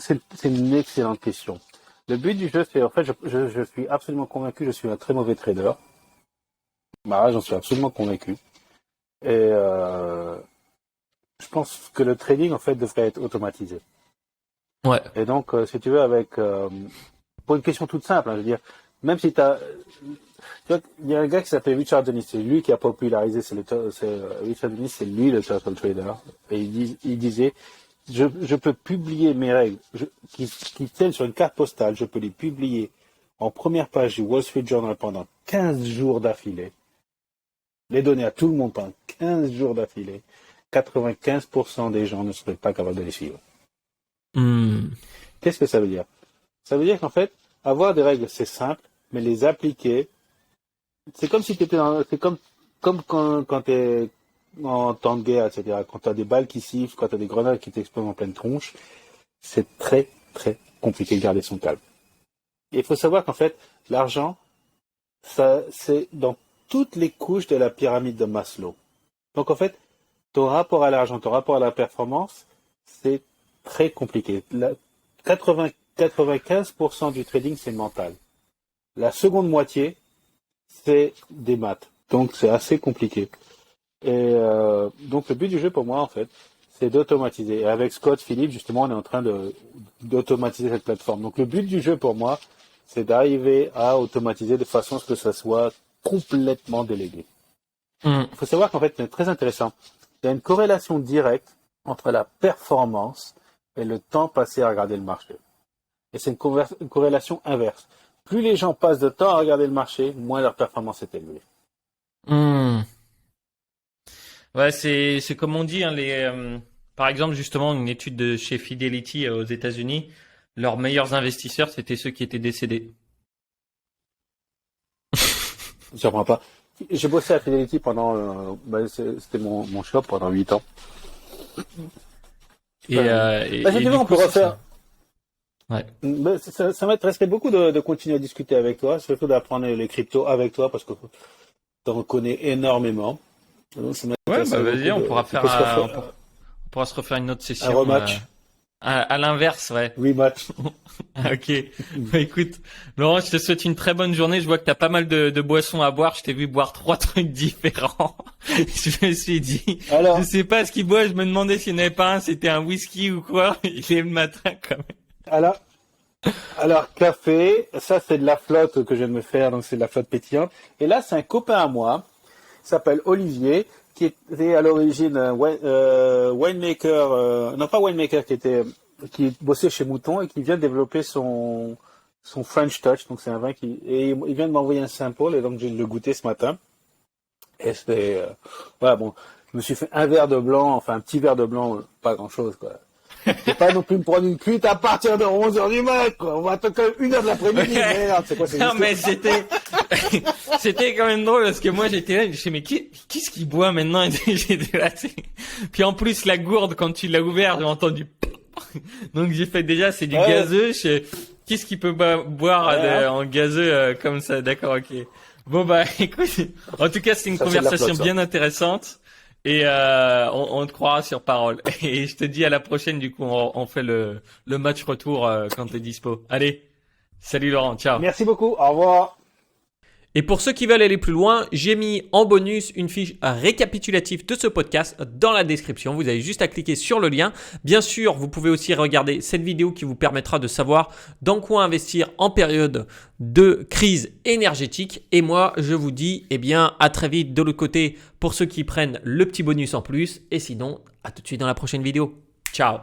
c'est une excellente question. Le but du jeu, c'est en fait, je suis absolument convaincu, je suis un très mauvais trader. Bah, j'en suis absolument convaincu. Et je pense que le trading, en fait, devrait être automatisé. Ouais. Et donc, si tu veux, pour une question toute simple, hein, je veux dire, même si tu vois, il y a un gars qui s'appelle Richard Dennis, c'est lui qui a popularisé, Richard Dennis, c'est lui le turtle trader. Et il disait, je peux publier mes règles qui tiennent sur une carte postale, je peux les publier en première page du Wall Street Journal pendant 15 jours d'affilée, les donner à tout le monde pendant 15 jours d'affilée. 95% des gens ne seraient pas capables de les suivre. Qu'est-ce que ça veut dire? Ça veut dire qu'en fait, avoir des règles, c'est simple, mais les appliquer, c'est comme si tu étais c'est comme quand tu es en temps de guerre, etc. Quand tu as des balles qui sifflent, quand tu as des grenades qui t'explosent en pleine tronche, c'est très, très compliqué de garder son calme. Et il faut savoir qu'en fait, l'argent, ça, c'est dans toutes les couches de la pyramide de Maslow. Donc en fait, ton rapport à l'argent, ton rapport à la performance, c'est très compliqué. 95% du trading, c'est mental. La seconde moitié, c'est des maths. Donc, c'est assez compliqué. Et donc, le but du jeu, pour moi, en fait, c'est d'automatiser. Et avec Scott Phillips, justement, on est en train d'automatiser cette plateforme. Donc, le but du jeu, pour moi, c'est d'arriver à automatiser de façon à ce que ça soit complètement délégué. Il faut savoir qu'en fait, c'est très intéressant. Il y a une corrélation directe entre la performance et le temps passé à regarder le marché. Et c'est une corrélation inverse. Plus les gens passent de temps à regarder le marché, moins leur performance est élevée. Ouais, c'est comme on dit, hein, par exemple, justement, une étude de chez Fidelity aux États-Unis, leurs meilleurs investisseurs, c'était ceux qui étaient décédés. Je ne comprends pas. J'ai bossé à Fidelity pendant, c'était mon shop pendant 8 ans. Et on peut refaire. Ouais. Ça m'intéresserait beaucoup de continuer à discuter avec toi, surtout d'apprendre les cryptos avec toi, parce que tu en connais énormément. Donc, ouais, vas-y, on pourra on pourra se refaire une autre session. Un rematch. À l'inverse, ouais. Rematch. Ok. Bah, écoute, Laurent, je te souhaite une très bonne journée. Je vois que tu as pas mal de boissons à boire. Je t'ai vu boire 3 trucs différents. Je me suis dit, je sais pas ce qu'il boit. Je me demandais s'il n'y en avait pas un, c'était un whisky ou quoi. Il est le matin quand même. Alors, café, ça c'est de la flotte que je viens de me faire, donc c'est de la flotte pétillante. Et là, c'est un copain à moi, qui s'appelle Olivier, qui était à l'origine winemaker, non pas winemaker, qui bossait chez Mouton et qui vient de développer son French Touch. Donc c'est un vin et il vient de m'envoyer un sample et donc je le goûté ce matin. Et c'était, voilà, bon, je me suis fait un petit verre de blanc, pas grand chose, quoi. C'est pas non plus me prendre une cuite à partir de 11h du mat, quoi. On va attendre quand même 1h de l'après-midi. Merde, c'est quoi cette histoire? Non, mais c'était quand même drôle parce que moi j'étais là, je me disais, mais qu'est-ce qu'il boit maintenant? J'étais là, puis en plus, la gourde, quand tu l'as ouvert, j'ai entendu, donc j'ai fait déjà, c'est du gazeux. Qu'est-ce qu'il peut boire en gazeux comme ça? D'accord, ok. Bon, bah, écoute, en tout cas, c'est une conversation bien intéressante. Et on te croira sur parole. Et je te dis à la prochaine, du coup, on fait le match retour quand t'es dispo. Allez, salut Laurent, ciao. Merci beaucoup, au revoir. Et pour ceux qui veulent aller plus loin, j'ai mis en bonus une fiche récapitulative de ce podcast dans la description. Vous avez juste à cliquer sur le lien. Bien sûr, vous pouvez aussi regarder cette vidéo qui vous permettra de savoir dans quoi investir en période de crise énergétique. Et moi, je vous dis à très vite de l'autre côté pour ceux qui prennent le petit bonus en plus. Et sinon, à tout de suite dans la prochaine vidéo. Ciao.